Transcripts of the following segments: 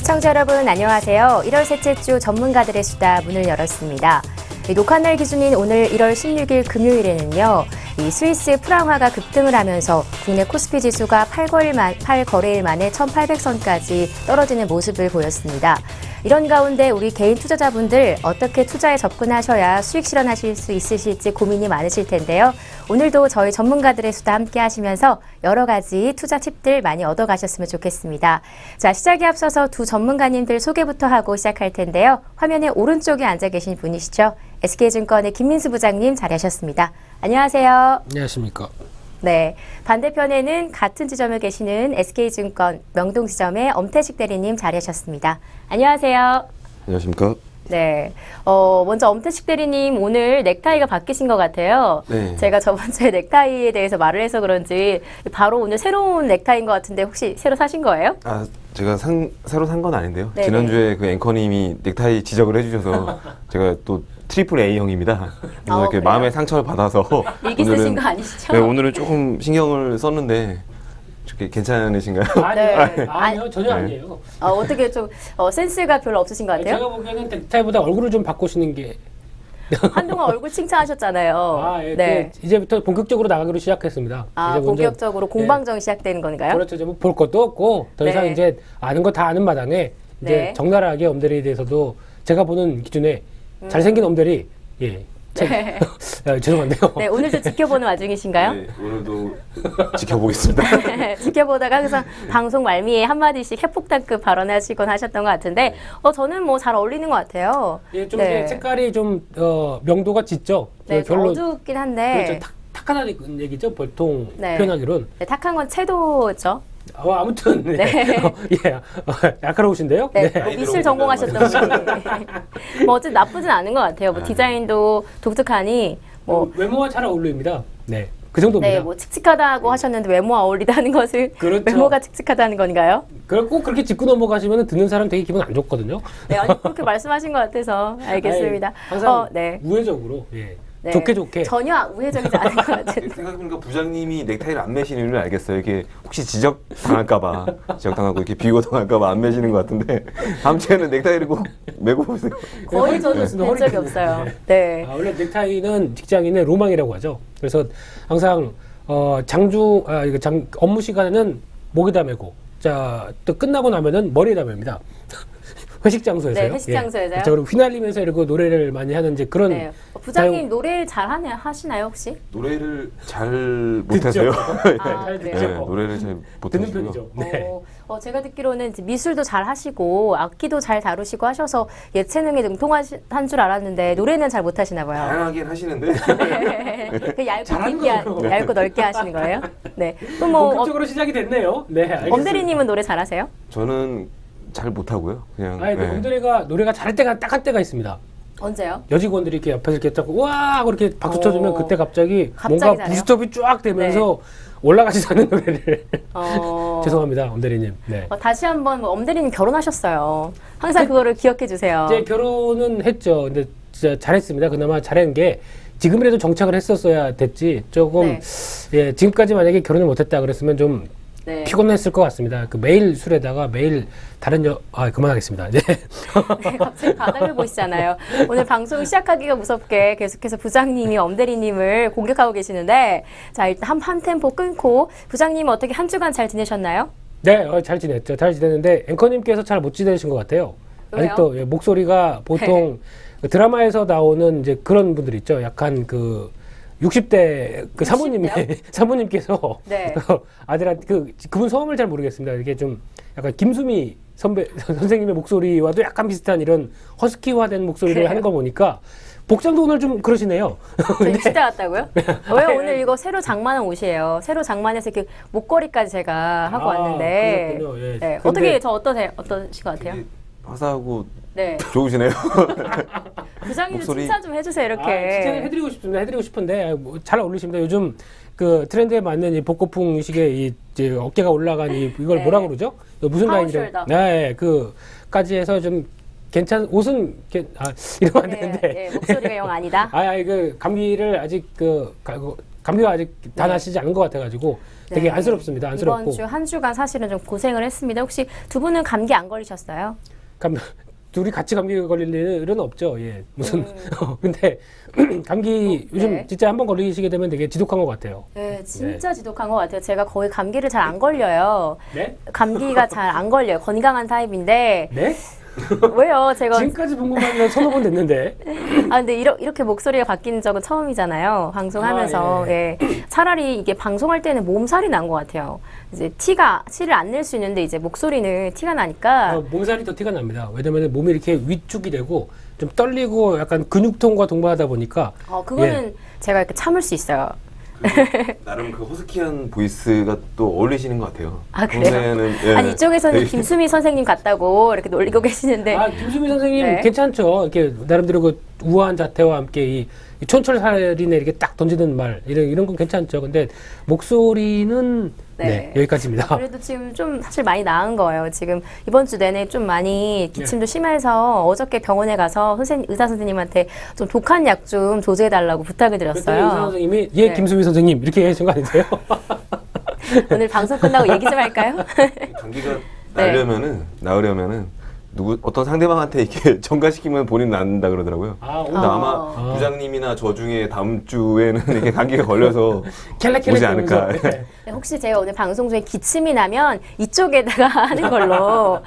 시청자 여러분 안녕하세요. 1월 셋째 주 전문가들의 수다 문을 열었습니다. 녹화날 기준인 오늘 1월 16일 금요일에는요. 이 스위스 프랑화가 급등을 하면서 국내 코스피 지수가 8거래일 만에 1800선까지 떨어지는 모습을 보였습니다. 이런 가운데 우리 개인 투자자분들 어떻게 투자에 접근하셔야 수익 실현하실 수 있으실지 고민이 많으실 텐데요. 오늘도 저희 전문가들의 수다 함께 하시면서 여러 가지 투자 팁들 많이 얻어가셨으면 좋겠습니다. 자, 시작에 앞서서 두 전문가님들 소개부터 하고 시작할 텐데요. 화면의 오른쪽에 앉아 계신 분이시죠. SK증권의 김민수 부장님 자리하셨습니다. 안녕하세요. 안녕하십니까. 네, 반대편에는 같은 지점에 계시는 SK증권 명동지점의 엄태식 대리님 자리하셨습니다. 안녕하세요. 안녕하십니까. 네, 먼저 엄태식 대리님 오늘 넥타이가 바뀌신 것 같아요. 네. 제가 저번 주에 넥타이에 대해서 말을 해서 그런지 바로 오늘 새로운 넥타이인 것 같은데 혹시 새로 사신 거예요? 아, 제가 새로 산 건 아닌데요. 네네. 지난주에 그 앵커님이 넥타이 지적을 해주셔서 제가 또 트리플 A형입니다. 그래서 이렇게 그래요? 마음의 상처를 받아서 일기 쓰신 거 아니시죠? 네, 오늘은 조금 신경을 썼는데 괜찮으신가요? 아니요, 네. 아니요, 전혀 네. 아니에요. 어떻게 좀 센스가 별로 없으신 것 같아요? 제가 보기에는 넥타이보다 얼굴을 좀 바꾸시는 게 한동안 얼굴 칭찬하셨잖아요. 예, 네. 이제부터 본격적으로 나가기로 시작했습니다. 아, 이제 먼저, 본격적으로 공방전 시작되는 건가요? 그렇죠. 이제 뭐볼 것도 없고 더 이상 네. 이제 아는 거 다 아는 마당에 이제 네. 적나라하게 엄대리에 대해서도 제가 보는 기준에 잘생긴 엄대리 네. 죄송한데요. 네, 오늘도 지켜보는 와중이신가요? 네, 오늘도 지켜보겠습니다. 지켜보다가 항상 방송 말미에 한마디씩 핵폭탄급 발언하시곤 하셨던 것 같은데, 저는 뭐 잘 어울리는 것 같아요. 예, 좀 네. 이제 색깔이 좀 명도가 짙죠. 네, 좀 별로 어둡긴 한데, 그렇죠. 탁하다는 얘기죠. 보통 네. 표현하기로는. 네, 탁한 건 채도죠. 아무튼 네. 날카로우신데요. 네, 네. 뭐 미술 전공하셨던 분이 뭐 어쨌든 나쁘진 않은 것 같아요. 뭐 디자인도 독특하니 뭐 외모와 잘 어울립니다. 네, 그 정도입니다. 네, 뭐 칙칙하다고 하셨는데 외모와 어울리다는 것은 그렇죠. 외모가 칙칙하다는 건가요? 꼭 그렇게 짚고 넘어가시면 듣는 사람 되게 기분 안 좋거든요. 네, 아니 그렇게 말씀하신 것 같아서 알겠습니다. 아니, 항상 네. 우회적으로 예. 네. 좋게 전혀 우회적이지 않은 것 같은데. 생각해보니까 부장님이 넥타이를 안 매시는 이유를 알겠어요. 이게 혹시 지적당할까봐, 지적당하고 이렇게 비호당할까봐 안 매시는 것 같은데 다음 주에는 넥타이를 꼭 매고 오세요. 거의 저도 허리 뵌 적이 끈. 없어요. 네. 원래 넥타이는 직장인의 로망이라고 하죠. 그래서 항상 업무 시간에는 목에다 매고 또 끝나고 나면은 머리에다 맵니다. 회식 장소에서요. 네, 회식 장소에서요? 그리고 휘날리면서 이러고 노래를 많이 하는 이제 그런. 네. 부장님 노래를 잘 하시나요 혹시? 노래를 잘 못해서요. 아, 잘 그래요? 네, 노래를 잘 듣는 못해서요. 편이죠. 네. 제가 듣기로는 이제 미술도 잘 하시고 악기도 잘 다루시고 하셔서 예체능에 능통한 줄 알았는데 노래는 잘 못하시나 봐요. 다양하긴 하시는데 그 잘하는 거죠. 얇고 넓게 하시는 거예요? 네. 또 뭐 본격적으로 시작이 됐네요. 네, 알겠습니다. 엄대리님은 노래 잘하세요? 저는 잘 못하고요. 그냥 아니, 네. 엄대리가 노래가 잘할 때가 딱 한 때가 있습니다. 언제요? 여직원들이 이렇게 옆에서 이렇게 딱 와 하고 이렇게 박수 쳐주면 그때 갑자기 갑자기 뭔가 잘해요? 부스톱이 쫙 되면서 올라가지 않는 노래를 어, 죄송합니다, 엄대리님. 네. 다시 한번 엄대리님 결혼하셨어요. 항상 그거를 기억해 주세요. 이제 결혼은 했죠. 근데 진짜 잘했습니다. 그나마 잘한 게 지금이라도 정착을 했었어야 됐지. 조금 네. 지금까지 만약에 결혼을 못했다 그랬으면 좀 네. 피곤했을 것 같습니다. 그 매일 술에다가 매일 다른 그만하겠습니다. 네. 네, 갑자기 바닥을 보시잖아요. 오늘 방송 시작하기가 무섭게 계속해서 부장님이 엄대리님을 공격하고 계시는데, 자, 일단 한 템포 끊고, 부장님 어떻게 한 주간 잘 지내셨나요? 네, 잘 지냈죠. 잘 지냈는데 앵커님께서 잘 못 지내신 것 같아요. 왜요? 아직도 목소리가 보통 드라마에서 나오는 이제 그런 분들 있죠. 약간 그 60대 그 60대요? 사모님께서 네. 아들한테 그분 성함을 잘 모르겠습니다. 이게 좀 약간 김수미 선생님의 목소리와도 약간 비슷한 이런 허스키화된 목소리를 그래요? 하는 거 보니까 복장도 오늘 좀 그러시네요. 저 60대 같다고요? 왜 오늘 이거 새로 장만한 옷이에요? 새로 장만해서 이렇게 목걸이까지 제가 하고 왔는데. 그러셨군요. 예. 네. 근데 어떻게 저 어떠신 것 같아요? 되게 화사하고 네. 좋으시네요. 부장님 목소리- 칭찬 좀 해주세요 이렇게. 칭찬을 해드리고 싶습니다. 해드리고 싶은데 잘 어울리십니다. 요즘 그 트렌드에 맞는 이 복고풍식의 이제 어깨가 올라간 이걸 네. 뭐라 그러죠? 무슨 파워숄더. 라인이죠? 네, 그까지 해서 좀 옷은 이러면 안 되는데. 네, 목소리가 영 아니다. 그 감기를 아직 감기가 아직 다 네. 나시지 않은 것 같아가지고 되게 네. 안쓰럽습니다. 안쓰럽고. 이번 주 한 주간 사실은 좀 고생을 했습니다. 혹시 두 분은 감기 안 걸리셨어요? 둘이 같이 감기 걸릴 일은 없죠. 예. 무슨 근데 감기 요즘 네. 진짜 한번 걸리시게 되면 되게 지독한 것 같아요. 네, 진짜 지독한 것 같아요. 제가 거의 감기를 잘 안 걸려요. 네? 감기가 잘 안 걸려요. 건강한 타입인데 네? 왜요? 제가 지금까지 본 것만 서너 번 됐는데. 근데 이렇게 목소리가 바뀐 적은 처음이잖아요. 방송하면서. 아, 예. 차라리 이게 방송할 때는 몸살이 난 것 같아요. 이제 티를 안 낼 수 있는데 이제 목소리는 티가 나니까. 몸살이 더 티가 납니다. 왜냐면 몸이 이렇게 위축이 되고 좀 떨리고 약간 근육통과 동반하다 보니까 그거는 제가 이렇게 참을 수 있어요. 나름 그 허스키한 보이스가 또 어울리시는 것 같아요. 아, 그래요? 평소에는, 예. 아니 이쪽에서는 되게- 김수미 선생님 같다고 이렇게 놀리고 계시는데 김수미 선생님 네. 괜찮죠. 이렇게 나름대로 그 우아한 자태와 함께 이 촌철살인에 이렇게 딱 던지는 말 이런 건 괜찮죠. 근데 목소리는 네. 여기까지입니다. 그래도 지금 좀 사실 많이 나은 거예요. 지금 이번 주 내내 좀 많이 기침도 심해서 어저께 병원에 가서 의사 선생님한테 좀 독한 약 좀 조제해 달라고 부탁을 그랬더니 드렸어요. 의사 선생님이 예 네. 김수미 선생님 이렇게 해주신 거 아니세요? 오늘 방송 끝나고 얘기 좀 할까요? 감기가 나으려면은 어떤 상대방한테 이렇게 전가시키면 본인 낫는다 그러더라고요. 근데 아마 부장님이나 저 중에 다음 주에는 이렇게 감기가 걸려서 켈레켈레 오지 않을까. 거리면서. 네, 혹시 제가 오늘 방송 중에 기침이 나면 이쪽에다가 하는 걸로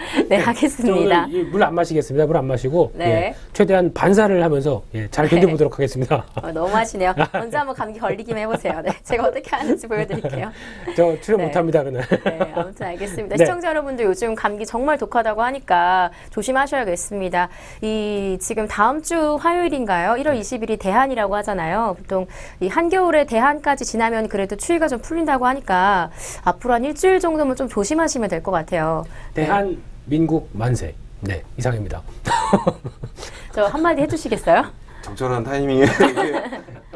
하겠습니다. 물 안 마시겠습니다. 물 안 마시고 네. 예, 최대한 반사를 하면서 잘 견뎌보도록 하겠습니다. 너무 하시네요. 언제 한번 감기 걸리기만 해보세요. 네, 제가 어떻게 하는지 보여드릴게요. 저 출연 네. 못합니다 그날. 네, 아무튼 알겠습니다. 네. 시청자 여러분들 요즘 감기 정말 독하다고 하니까 조심하셔야겠습니다. 지금 다음 주 화요일인가요? 1월 20일이 대한이라고 하잖아요. 보통 이 한겨울에 대한까지 지나면 그래도 추위가 좀 풀린다고 하니까 앞으로 한 일주일 정도면 좀 조심하시면 될 것 같아요. 대한민국 만세. 네, 이상입니다. 저 한마디 해주시겠어요? 적절한 타이밍에 이렇게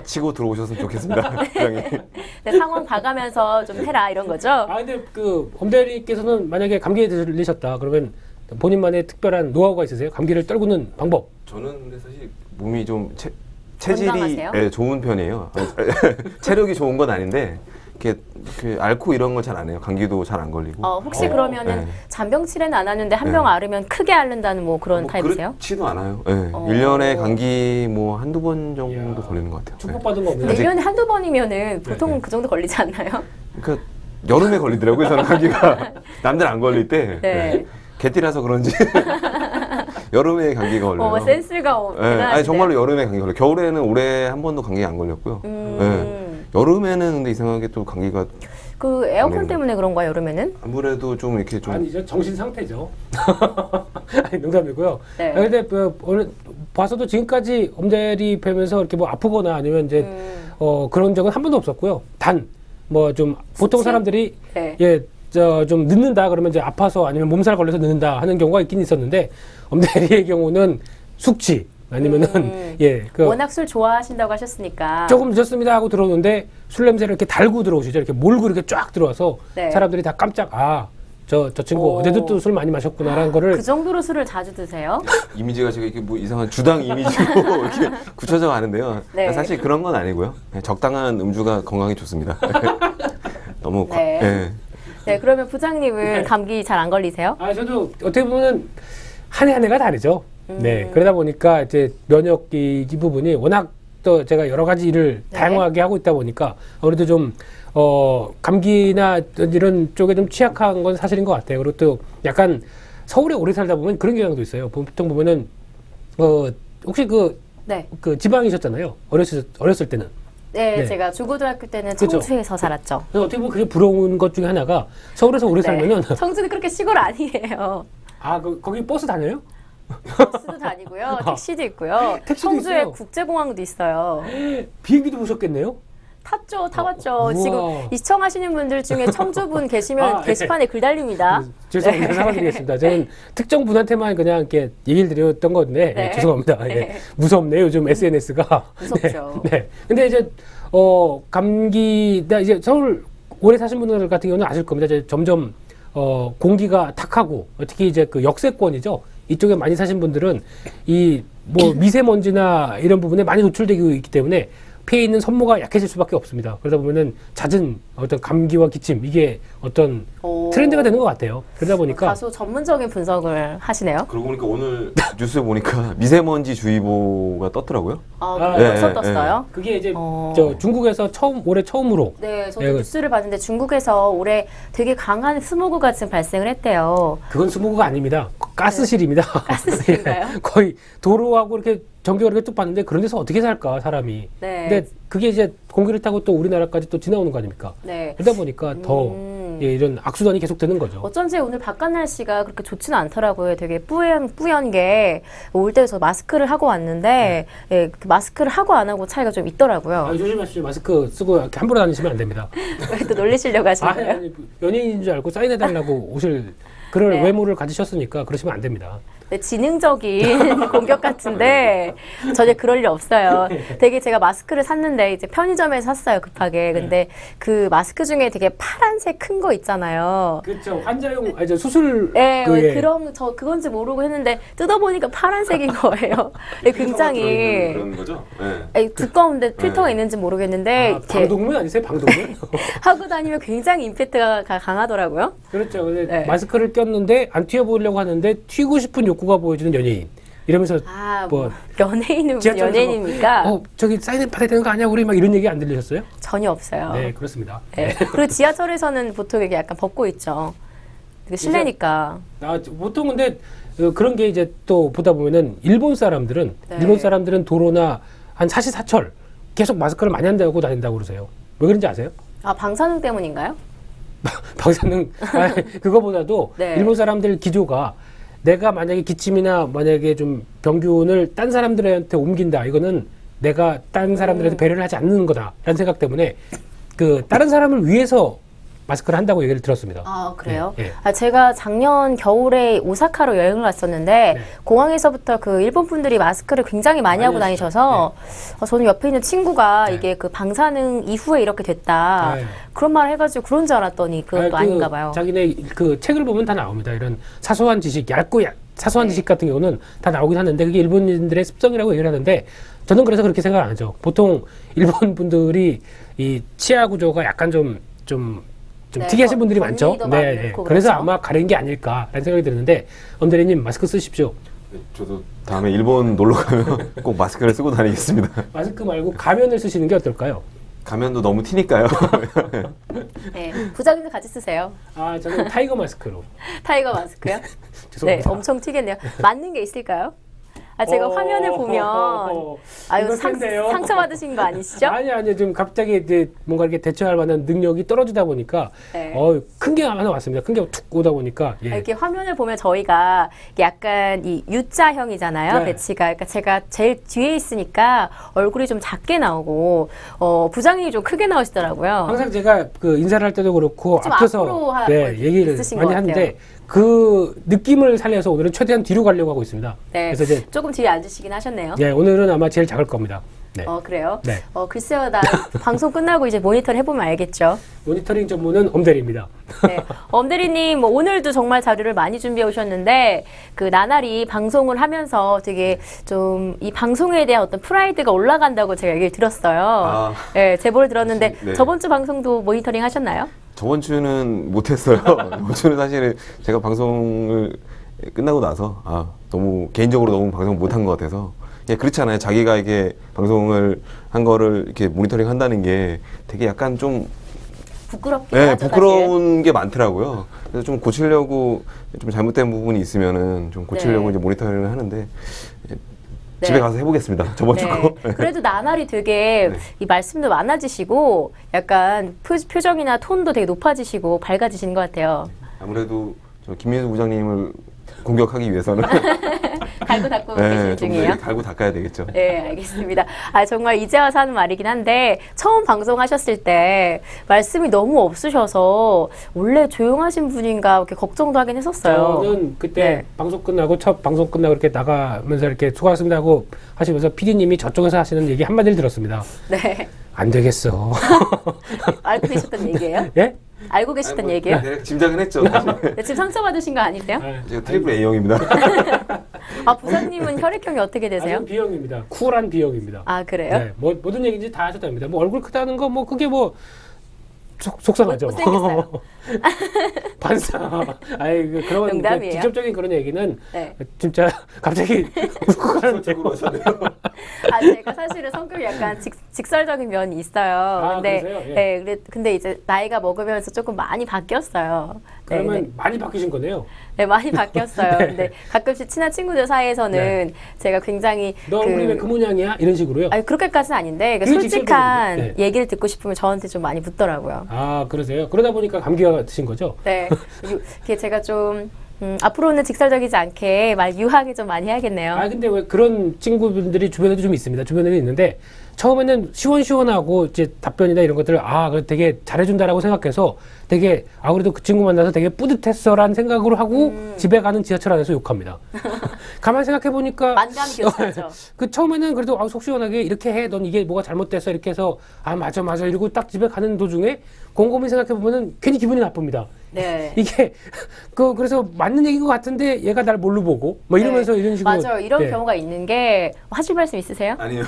치고 들어오셨으면 좋겠습니다. 부장님. 네, 상황 봐가면서 좀 해라 이런 거죠? 근데 엄대리께서는 만약에 감기에 들리셨다 그러면 본인만의 특별한 노하우가 있으세요? 감기를 떨구는 방법. 저는 근데 사실 몸이 좀 체질이 건강하세요? 좋은 편이에요. 체력이 좋은 건 아닌데 이렇게 앓고 이런 걸 잘 안 해요. 감기도 잘 안 걸리고. 혹시 그러면은 네. 잔병치레는 안 하는데 한 병 네. 앓으면 크게 앓는다는 뭐 그런 타입이세요? 그렇지도 않아요. 네. 1년에 감기 뭐 한두 번 정도 이야. 걸리는 것 같아요. 네. 축복받은 거 없나요? 근데 1년에 한두 번이면은 보통 그 정도 걸리지 않나요? 그러니까 여름에 걸리더라고요. 저는 감기가 남들 안 걸릴 때. 네. 개띠라서 그런지 여름에 감기가 걸려요. 센스가 네. 아니 정말로 여름에 감기 걸려요. 겨울에는 올해 한 번도 감기 안 걸렸고요. 네. 여름에는 근데 이상하게 또 감기가 그 에어컨 걸리는 때문에 그런가요, 여름에는? 아무래도 좀 이렇게 좀 아니죠, 정신 상태죠. 아니, 농담이고요. 네. 근데 오늘 봐서도 지금까지 엄대리 뵈면서 이렇게 뭐 아프거나 아니면 이제 그런 적은 한 번도 없었고요. 단 뭐 좀 보통 수치? 사람들이 네. 좀 늦는다 그러면 이제 아파서 아니면 몸살 걸려서 늦는다 하는 경우가 있긴 있었는데 엄대리의 경우는 숙취 아니면은 워낙 술 좋아하신다고 하셨으니까. 조금 늦었습니다 하고 들어오는데 술 냄새를 이렇게 달고 들어오시죠. 이렇게 몰고 이렇게 쫙 들어와서 네. 사람들이 다 깜짝 저 친구 어제도 또 술 많이 마셨구나라는 거를 그 정도로 술을 자주 드세요? 이미지가 제가 이렇게 뭐 이상한 주당 이미지로 이렇게 굳혀져 가는데요. 네. 사실 그런 건 아니고요. 적당한 음주가 건강에 좋습니다. 너무 네. 네, 그러면 부장님은 감기 잘 안 걸리세요? 저도 어떻게 보면 한 해 한 해가 다르죠. 네. 그러다 보니까 이제 면역이 이 부분이 워낙 또 제가 여러 가지 일을 네. 다양하게 하고 있다 보니까 아무래도 좀 감기나 이런 쪽에 좀 취약한 건 사실인 것 같아요. 그리고 또 약간 서울에 오래 살다 보면 그런 경향도 있어요. 보통 보면은 혹시 네. 그 지방이셨잖아요. 어렸을 때는. 네, 네. 제가 중고등학교 때는 그죠. 청주에서 살았죠. 그래서 어떻게 보면 그게 부러운 것 중에 하나가 서울에서 오래 살면은 청주는 그렇게 시골 아니에요. 거기 버스 다녀요? 버스도 다니고요. 택시도 있고요. 택시도 청주에 있어요. 국제공항도 있어요. 비행기도 보셨겠네요? 타봤죠. 우와. 지금 시청하시는 분들 중에 청주분 계시면 게시판에 글 달립니다. 죄송합니다. 사과드리겠습니다. 저는 특정 분한테만 그냥 이렇게 얘기를 드렸던 건데 네. 죄송합니다. 네. 무섭네 요즘 SNS가. 무섭죠. 네. 근데 이제 감기나 이제 서울 오래 사신 분들 같은 경우는 아실 겁니다. 이제 점점 공기가 탁하고 특히 이제 그 역세권이죠. 이쪽에 많이 사신 분들은 이 뭐 미세먼지나 이런 부분에 많이 노출되고 있기 때문에 피해 있는 손모가 약해질 수밖에 없습니다. 그러다 보면은 잦은 어떤 감기와 기침 이게 어떤 트렌드가 되는 것 같아요. 그러다 보니까 다소 전문적인 분석을 하시네요. 그러고 보니까 오늘 뉴스 보니까 미세먼지 주의보가 떴더라고요. 벌써 네, 떴어요? 그게 이제 저 중국에서 올해 처음으로 네, 저도 뉴스를 봤는데 중국에서 올해 되게 강한 스모그가 지금 발생을 했대요. 그건 스모그가 아닙니다. 가스실입니다. 가스실인가요? 거의 도로하고 이렇게 전경을 이렇게 뚝 봤는데 그런 데서 어떻게 살까 사람이. 네. 근데 그게 이제 공기를 타고 또 우리나라까지 또 지나오는 거 아닙니까? 네. 그러다 보니까 더 이런 악순환이 계속 되는 거죠. 어쩐지 오늘 바깥 날씨가 그렇게 좋지는 않더라고요. 되게 뿌연 게 올 때서 마스크를 하고 왔는데 예, 그 마스크를 하고 안 하고 차이가 좀 있더라고요. 조심하시죠. 마스크 쓰고 이렇게 함부로 다니시면 안 됩니다. 왜 또 놀리시려고 하시는 거예요? 아니, 연예인인 줄 알고 사인해달라고 오실 그럴 네. 외모를 가지셨으니까 그러시면 안 됩니다. 네, 지능적인 공격 같은데 전혀 그럴 일 없어요. 되게 제가 마스크를 샀는데 이제 편의점에서 샀어요 급하게. 근데 그 마스크 중에 되게 파란색 큰 거 있잖아요. 그렇죠. 환자용 아니 저 수술 네, 그에 그런 저 그건지 모르고 했는데 뜯어보니까 파란색인 거예요. 네, 굉장히 그런 거죠. 네. 아니, 두꺼운데 필터가 네. 있는지 모르겠는데 이렇게 방독면 아니세요? 방독면? 하고 다니면 굉장히 임팩트가 강하더라고요. 그렇죠. 근데 네. 마스크를 꼈는데 안 튀어 보이려고 하는데 튀고 싶은 욕구가 보여지는 연예인. 이러면서 뭐 연예인은 무슨 지하철에서 연예인입니까? 저기 사인 받아야 되는 거 아니야? 우리 막 이런 얘기 안 들리셨어요? 전혀 없어요. 네, 그렇습니다. 네. 그리고 지하철에서는 보통 이게 약간 벗고 있죠. 되게 실내니까. 보통 근데 그런 게 이제 또 보다 보면은 일본 사람들은 도로나 한 사시사철 계속 마스크를 많이 한다고 다닌다고 그러세요. 왜 그런지 아세요? 아, 방사능 때문인가요? 방사능 그거보다도 네. 일본 사람들 기조가 내가 만약에 기침이나 만약에 좀 병균을 딴 사람들한테 옮긴다 이거는 내가 딴 사람들한테 배려를 하지 않는 거다라는 생각 때문에 그 다른 사람을 위해서 마스크를 한다고 얘기를 들었습니다. 아, 그래요? 네, 네. 아, 제가 작년 겨울에 오사카로 여행을 갔었는데 네. 공항에서부터 그 일본 분들이 마스크를 굉장히 많이 하고 하시죠. 다니셔서 저는 옆에 있는 친구가 네. 이게 그 방사능 이후에 이렇게 됐다. 네. 그런 말 해가지고 그런 줄 알았더니 그건 또 아닌가 봐요. 자기네 그 책을 보면 다 나옵니다. 이런 사소한 지식, 사소한 네. 지식 같은 경우는 다 나오긴 하는데 그게 일본인들의 습성이라고 얘기를 하는데 저는 그래서 그렇게 생각 안 하죠. 보통 일본 분들이 이 치아 구조가 약간 좀 네, 특이하신 분들이 많죠. 건니도 네, 많고 그래서 그렇죠? 아마 가린 게 아닐까라는 생각이 드는데 엄대리님 마스크 쓰십시오. 네, 저도 다음에 일본 놀러 가면 꼭 마스크를 쓰고 다니겠습니다. 마스크 말고 가면을 쓰시는 게 어떨까요? 가면도 너무 튀니까요. 네, 부장님도 같이 쓰세요. 아, 저는 타이거 마스크로. 타이거 마스크요? 네, 죄송합니다. 엄청 튀겠네요. 맞는 게 있을까요? 아, 제가 화면을 보면 아유 이거 센데요? 상처 받으신 거 아니시죠? 아니 좀 갑자기 이제 뭔가 이렇게 대처할 만한 능력이 떨어지다 보니까 네. 큰 게 하나 왔습니다. 큰 게 툭 오다 보니까 예. 이렇게 화면을 보면 저희가 약간 이 U자형이잖아요. 네. 배치가. 그러니까 제가 제일 뒤에 있으니까 얼굴이 좀 작게 나오고 부장님이 좀 크게 나오시더라고요. 항상 제가 그 인사를 할 때도 그렇고 좀 앞에서 앞으로 얘기를 있으신 많이 것 같아요. 하는데 그 느낌을 살려서 오늘은 최대한 뒤로 가려고 하고 있습니다. 네, 그래서 이제 조금 뒤에 앉으시긴 하셨네요. 예, 오늘은 아마 제일 작을 겁니다. 네. 그래요? 네. 글쎄요, 나 방송 끝나고 이제 모니터를 해보면 알겠죠. 모니터링 전문은 엄대리입니다. 네. 엄대리님, 오늘도 정말 자료를 많이 준비해 오셨는데, 그 나날이 방송을 하면서 되게 좀 이 방송에 대한 어떤 프라이드가 올라간다고 제가 얘기를 들었어요. 네, 제보를 들었는데, 네. 저번 주 방송도 모니터링 하셨나요? 저번 주는 못했어요. 저번 주는 사실은 제가 방송을 끝나고 나서 너무 개인적으로 너무 방송 못한 것 같아서 그렇잖아요. 자기가 이게 방송을 한 거를 이렇게 모니터링 한다는 게 되게 약간 좀 부끄럽긴 하죠, 부끄러운 게 많더라고요. 그래서 좀 고치려고 좀 잘못된 부분이 있으면은 좀 고치려고 네. 이제 모니터링을 하는데 네. 집에 가서 해보겠습니다. 저번 주 거. 그래도 나날이 되게 네. 이 말씀도 많아지시고, 약간 표정이나 톤도 되게 높아지시고, 밝아지시는 것 같아요. 아무래도 저 김민수 부장님을 공격하기 위해서는 갈고 닦고 계시는 좀 더 중이에요? 이렇게 갈고 닦아야 되겠죠. 네, 알겠습니다. 정말 이제 와서 하는 말이긴 한데, 처음 방송하셨을 때 말씀이 너무 없으셔서, 원래 조용하신 분인가, 이렇게 걱정도 하긴 했었어요. 저는 그때 네. 첫 방송 끝나고 이렇게 나가면서 이렇게 수고하셨습니다 하고 하시면서 PD님이 저쪽에서 하시는 얘기 한마디를 들었습니다. 네. 안 되겠어. 알고 계셨던 얘기예요? 예? 알고 계셨던 얘기예요? 대략 짐작은 했죠. 네, 지금 상처받으신 거 아니세요? 제가 트리플 A형입니다. 아, 부장님은 혈액형이 어떻게 되세요? 저는 B형입니다. 쿨한 B형입니다. 아, 그래요? 네, 뭐 모든 얘기인지 다 하셨답니다. 뭐 얼굴 크다는 거 뭐 그게 뭐 속상하죠. 못생겼어요. 반사. 아이 그런 농담이에요. 직접적인 그런 얘기는 네. 진짜 갑자기 웃고 가는 쪽으로 하셨네요. 아, 제가 사실은 성격이 약간 직설적인 면이 있어요. 아, 근데, 그러세요? 예. 네, 근데 이제 나이가 먹으면서 조금 많이 바뀌었어요. 그러면 네, 많이 바뀌신 거네요. 네, 많이 바뀌었어요. 네. 근데 가끔씩 친한 친구들 사이에서는 제가 굉장히 너 우리 왜 그 모양이야? 이런 식으로요. 아니, 그렇게까지는 아닌데 그게 솔직한 직설적인데. 네. 얘기를 듣고 싶으면 저한테 좀 많이 묻더라고요. 아 그러세요. 그러다 보니까 감기가 드신 거죠? 네, 이게 제가 좀 앞으로는 직설적이지 않게 말 유하게 좀 많이 해야겠네요. 아 근데 왜 그런 친구분들이 주변에도 좀 있습니다. 주변에도 있는데 처음에는 시원시원하고 이제 답변이나 이런 것들을 그래 되게 잘해준다라고 생각해서 되게 그래도 그 친구 만나서 되게 뿌듯했어라는 생각으로 하고 집에 가는 지하철 안에서 욕합니다. 가만 생각해 보니까 만감 교차죠. 그 처음에는 그래도 속 시원하게 이렇게 해, 넌 이게 뭐가 잘못됐어 이렇게 해서 맞아 이러고 딱 집에 가는 도중에 곰곰이 생각해 보면은 괜히 기분이 나쁩니다. 네. 이게 그래서 맞는 얘기인 것 같은데 얘가 날 뭘로 보고 뭐 이러면서 이런 식으로 맞아요. 이런 네. 경우가 있는 게 하실 말씀 있으세요? 아니요,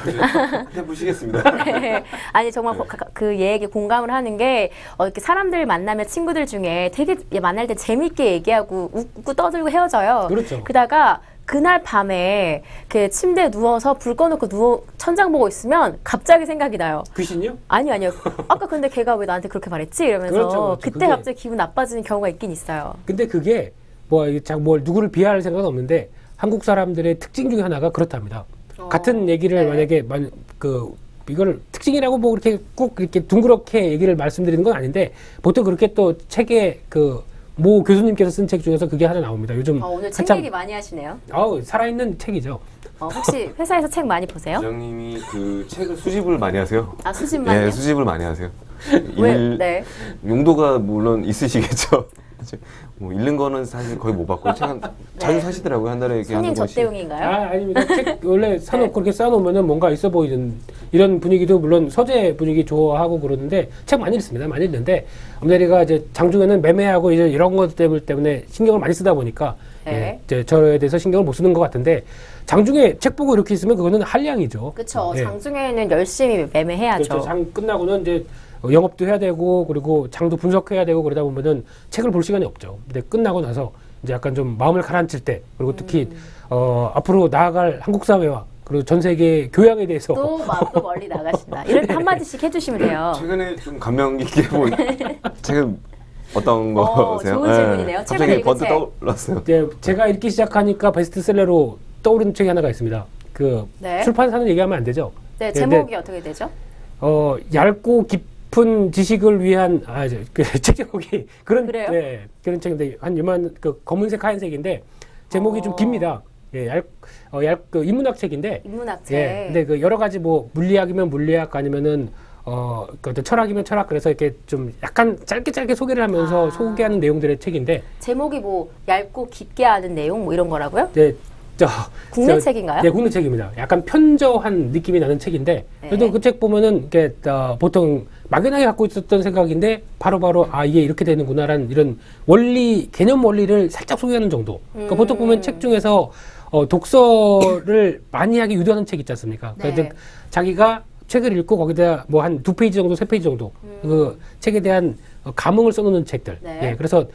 해보시겠습니다. 네. 아니 정말 그 얘기 공감을 하는 게 이렇게 사람들 만나면 친구들 중에 되게 만날 때 재밌게 얘기하고 웃고 떠들고 헤어져요. 그렇죠. 그러다가 그날 밤에 그 침대에 누워서 불 꺼놓고 천장 보고 있으면 갑자기 생각이 나요. 귀신요? 아니요. 아까 근데 걔가 왜 나한테 그렇게 말했지? 이러면서 그렇죠. 그때 그게- 갑자기 기분 나빠지는 경우가 있긴 있어요. 근데 그게 누구를 비하할 생각은 없는데 한국 사람들의 특징 중에 하나가 그렇답니다. 같은 얘기를 네. 만약에 이걸 특징이라고 뭐 그렇게 꼭 이렇게 둥그렇게 얘기를 말씀드리는 건 아닌데 보통 그렇게 또 책에 모 교수님께서 쓴 책 중에서 그게 하나 나옵니다. 요즘 오늘 책 한참 얘기 많이 하시네요. 살아있는 책이죠. 혹시 회사에서 책 많이 보세요? 부장님이 그 책을 수집을 많이 하세요. 아, 수집만요? 예, 수집을 많이 하세요. 왜? 네. 용도가 물론 있으시겠죠. 뭐 읽는 거는 사실 거의 못 봤고 책은 자주 사시더라고요. 한 달에 이렇게 손님 한두 번씩. 접대용인가요? 아닙니다. 책 원래 사놓고 네. 이렇게 쌓아놓으면은 뭔가 있어 보이는 이런 분위기도 물론 서재 분위기 좋아하고 그러는데 책 많이 읽습니다. 많이 읽는데 엄대리가 이제 장중에는 매매하고 이제 이런 것 때문에 신경을 많이 쓰다 보니까 네. 이제 저에 대해서 신경을 못 쓰는 것 같은데 장중에 책 보고 이렇게 있으면 그거는 한량이죠. 그렇죠. 예. 장중에는 열심히 매매해야죠. 그렇죠. 장 끝나고는 이제 영업도 해야 되고 그리고 장도 분석해야 되고 그러다 보면은 책을 볼 시간이 없죠. 근데 끝나고 나서 이제 약간 좀 마음을 가라앉힐 때 그리고 특히 앞으로 나아갈 한국 사회와 그리고 전 세계 교양에 대해서 또 멀리 나가신다. 이럴 때 한마디씩 해주시면 돼요. 최근에 좀 감명 깊게 본 책은 어떤 거세요? 좋은 질문이네요. 최근에 갑자기 읽은 번뜩 책. 떠올랐어요. 이제 제가 읽기 시작하니까 베스트셀러로 떠오르는 책이 하나가 있습니다. 네. 출판사는 얘기하면 안 되죠. 네, 근데 제목이 어떻게 되죠? 얇고 깊은 지식을 위한 책 제목이 그래요? 그런 책인데 한 요만 검은색 하얀색인데 제목이 좀 깁니다. 인문학 책인데 인문학 책. 근데 여러 가지 뭐 물리학이면 물리학 아니면은 철학이면 철학 그래서 이렇게 좀 약간 짧게 소개를 하면서 소개하는 내용들의 책인데 제목이 뭐 얇고 깊게 아는 내용 뭐 이런 거라고요? 국내 책인가요? 네, 국내 책입니다. 약간 편저한 느낌이 나는 책인데 그래도 네. 그 책 보면은 이게 보통 막연하게 갖고 있었던 생각인데 바로바로 이게 이렇게 되는구나라는 이런 개념 원리를 살짝 소개하는 정도. 그러니까 보통 보면 책 중에서 독서를 많이 하게 유도하는 책 있지 않습니까? 네. 그러니까 자기가 책을 읽고 거기다 뭐 한 2페이지 정도, 3페이지 정도 그 책에 대한 감흥을 써놓는 책들. 네. 그래서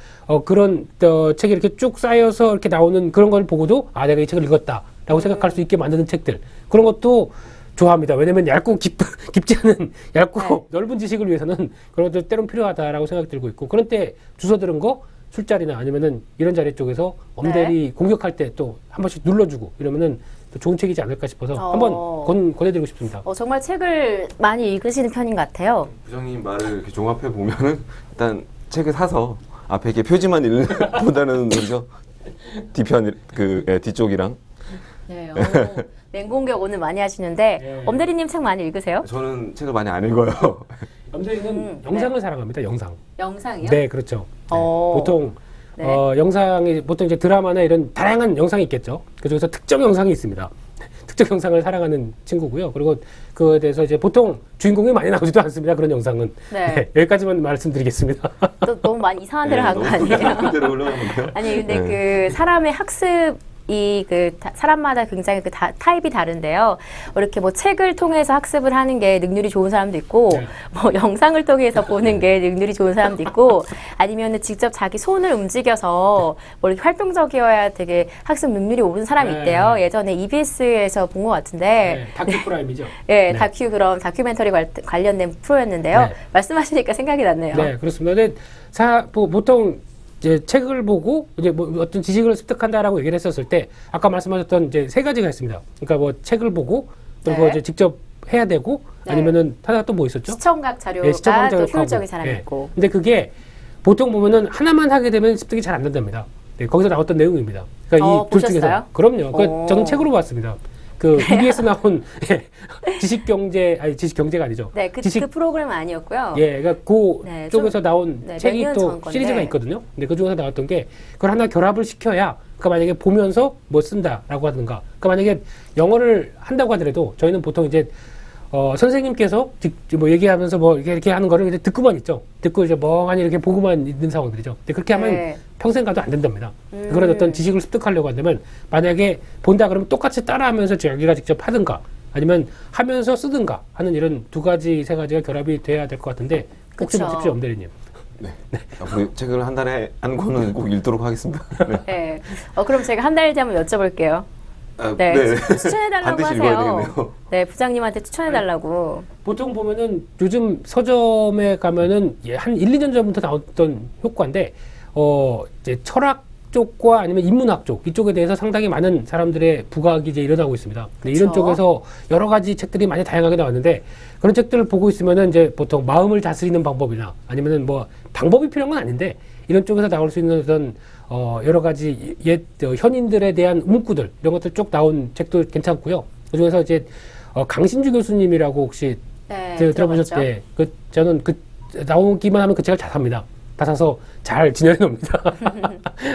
그런 책이 이렇게 쭉 쌓여서 이렇게 나오는 그런 걸 보고도 내가 이 책을 읽었다라고 생각할 수 있게 만드는 책들. 그런 것도 좋아합니다. 왜냐면 얇고 깊지 않은 얇고 넓은 지식을 위해서는 그런 것도 때론 필요하다라고 생각이 들고 있고 그런 때 주워 들은 거 술자리나 아니면은 이런 자리 쪽에서 엄대리 공격할 때 또 한 번씩 눌러주고 이러면은 또 좋은 책이지 않을까 싶어서 한번 권해드리고 싶습니다. 정말 책을 많이 읽으시는 편인 것 같아요. 부장님 말을 이렇게 종합해 보면은 일단 책을 사서 앞에 이렇게 표지만 읽는 보다는 먼저 뒤편 뒤쪽이랑 네. 맹공격 오늘 많이 하시는데 엄대리님 책 많이 읽으세요? 저는 책을 많이 안 읽어요. 엄대리는 영상을 사랑합니다. 영상이요? 네, 그렇죠. 보통 영상이 보통 이제 드라마나 이런 다양한 영상이 있겠죠. 그중에서 특정 영상이 있습니다. 특정 영상을 사랑하는 친구고요. 그리고 그에 대해서 이제 보통 주인공이 많이 나오지도 않습니다. 그런 영상은. 네. 여기까지만 말씀드리겠습니다. 또 너무 많이 이상한 데로 간 거 아니에요? 대로 올라가는데요. 아니 근데 그 사람의 학습 사람마다 굉장히 타입이 다른데요. 이렇게 뭐 책을 통해서 학습을 하는 게 능률이 좋은 사람도 있고, 네. 뭐 영상을 통해서 보는 게 능률이 좋은 사람도 있고, 아니면은 직접 자기 손을 움직여서 뭐 이렇게 활동적이어야 되게 학습 능률이 오른 사람이 네. 있대요. 예전에 EBS에서 본 것 같은데, 네, 다큐 프라임이죠. 예, 네. 다큐멘터리 관련된 프로였는데요. 네. 말씀하시니까 생각이 났네요. 네, 그렇습니다. 근데 보통 이제 책을 보고 이제 뭐 어떤 지식을 습득한다라고 얘기를 했었을 때 아까 말씀하셨던 이제 세 가지가 있습니다. 그러니까 뭐 책을 보고 그리고 네. 이제 직접 해야 되고 네. 아니면은 하나 또 뭐 있었죠? 시청각 자료가 네, 시청각 또 자료하고. 효율적인 사람이 네. 있고. 근데 그게 보통 보면은 하나만 하게 되면 습득이 잘 안 된답니다. 네, 거기서 나왔던 내용입니다. 그러니까 이 둘 중에서 보셨어요? 그럼요. 오. 저는 책으로 봤습니다. 그 EBS 나온 지식 경제가 아니죠. 네, 그 프로그램은 아니었고요. 예, 그러니까 그 네, 쪽에서 나온 네, 책이 몇년 또 전 건데. 시리즈가 있거든요. 근데 그 중에서 나왔던 게 그걸 하나 결합을 시켜야 그러니까 만약에 보면서 뭐 쓴다라고 하든가 그러니까 만약에 영어를 한다고 하더라도 저희는 보통 이제 선생님께서 뭐 얘기하면서 뭐 이렇게 하는 거를 이제 듣고만 있죠. 듣고 이제 멍하니 이렇게 보고만 있는 상황들이죠. 근데 그렇게 하면 네. 평생 가도 안 된답니다. 그런 어떤 지식을 습득하려고 한다면 만약에 본다 그러면 똑같이 따라하면서 자기가 직접 하든가 아니면 하면서 쓰든가 하는 이런 두 가지 세 가지가 결합이 돼야 될 것 같은데 꼭 좀 그쵸. 보십시오, 엄대리님. 네. 앞으로 책을 한 달에 한 권은 꼭 읽도록 하겠습니다. 네. 네. 그럼 제가 한 달 뒤에 한번 여쭤볼게요. 아, 네. 네. 추천해달라고 반드시 읽어야 하세요. 되겠네요. 네, 부장님한테 추천해달라고. 보통 보면은 요즘 서점에 가면은 한 1, 2년 전부터 나왔던 효과인데 이제 철학 쪽과 아니면 인문학 쪽 이쪽에 대해서 상당히 많은 사람들의 부각이 이제 일어나고 있습니다. 근데 이런 그쵸. 쪽에서 여러 가지 책들이 많이 다양하게 나왔는데 그런 책들을 보고 있으면은 이제 보통 마음을 다스리는 방법이나 아니면은 뭐 방법이 필요한 건 아닌데 이런 쪽에서 나올 수 있는 어떤 여러 가지 현인들에 대한 문구들 이런 것들 쭉 나온 책도 괜찮고요. 그중에서 이제 강신주 교수님이라고 혹시 네, 들어보셨을 때 저는 나오기만 하면 그 책을 다 삽니다. 다 사서 잘 진열해 놓습니다.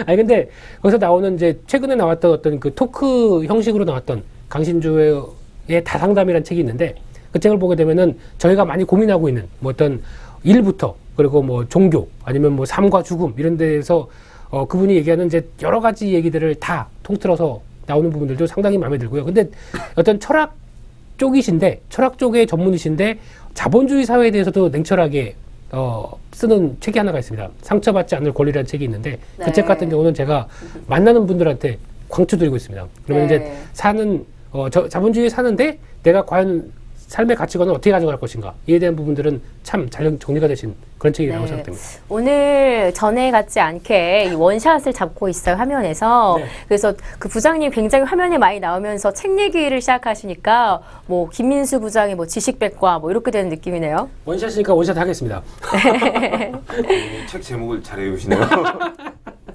아니 근데 거기서 나오는 이제 최근에 나왔던 어떤 그 토크 형식으로 나왔던 강신주의 다상담이라는 책이 있는데 그 책을 보게 되면은 저희가 많이 고민하고 있는 뭐 어떤 일부터 그리고 뭐 종교 아니면 뭐 삶과 죽음 이런 데에서 그분이 얘기하는 이제 여러 가지 얘기들을 다 통틀어서 나오는 부분들도 상당히 마음에 들고요. 근데 어떤 철학 쪽의 전문이신데 자본주의 사회에 대해서도 냉철하게 쓰는 책이 하나가 있습니다. 상처받지 않을 권리라는 책이 있는데 네. 그 책 같은 경우는 제가 만나는 분들한테 강추드리고 있습니다. 그러면 네. 이제 자본주의에 사는데 내가 과연 삶의 가치관을 어떻게 가져갈 것인가 이에 대한 부분들은 참 잘 정리가 되신 그런 책이라고 네. 생각됩니다. 오늘 전에 같지 않게 이 원샷을 잡고 있어요, 화면에서. 네. 그래서 그 부장님 굉장히 화면에 많이 나오면서 책 얘기를 시작하시니까 뭐 김민수 부장의 뭐 지식백과 뭐 이렇게 되는 느낌이네요. 원샷이니까 원샷 하겠습니다. 책 제목을 잘 외우시네요.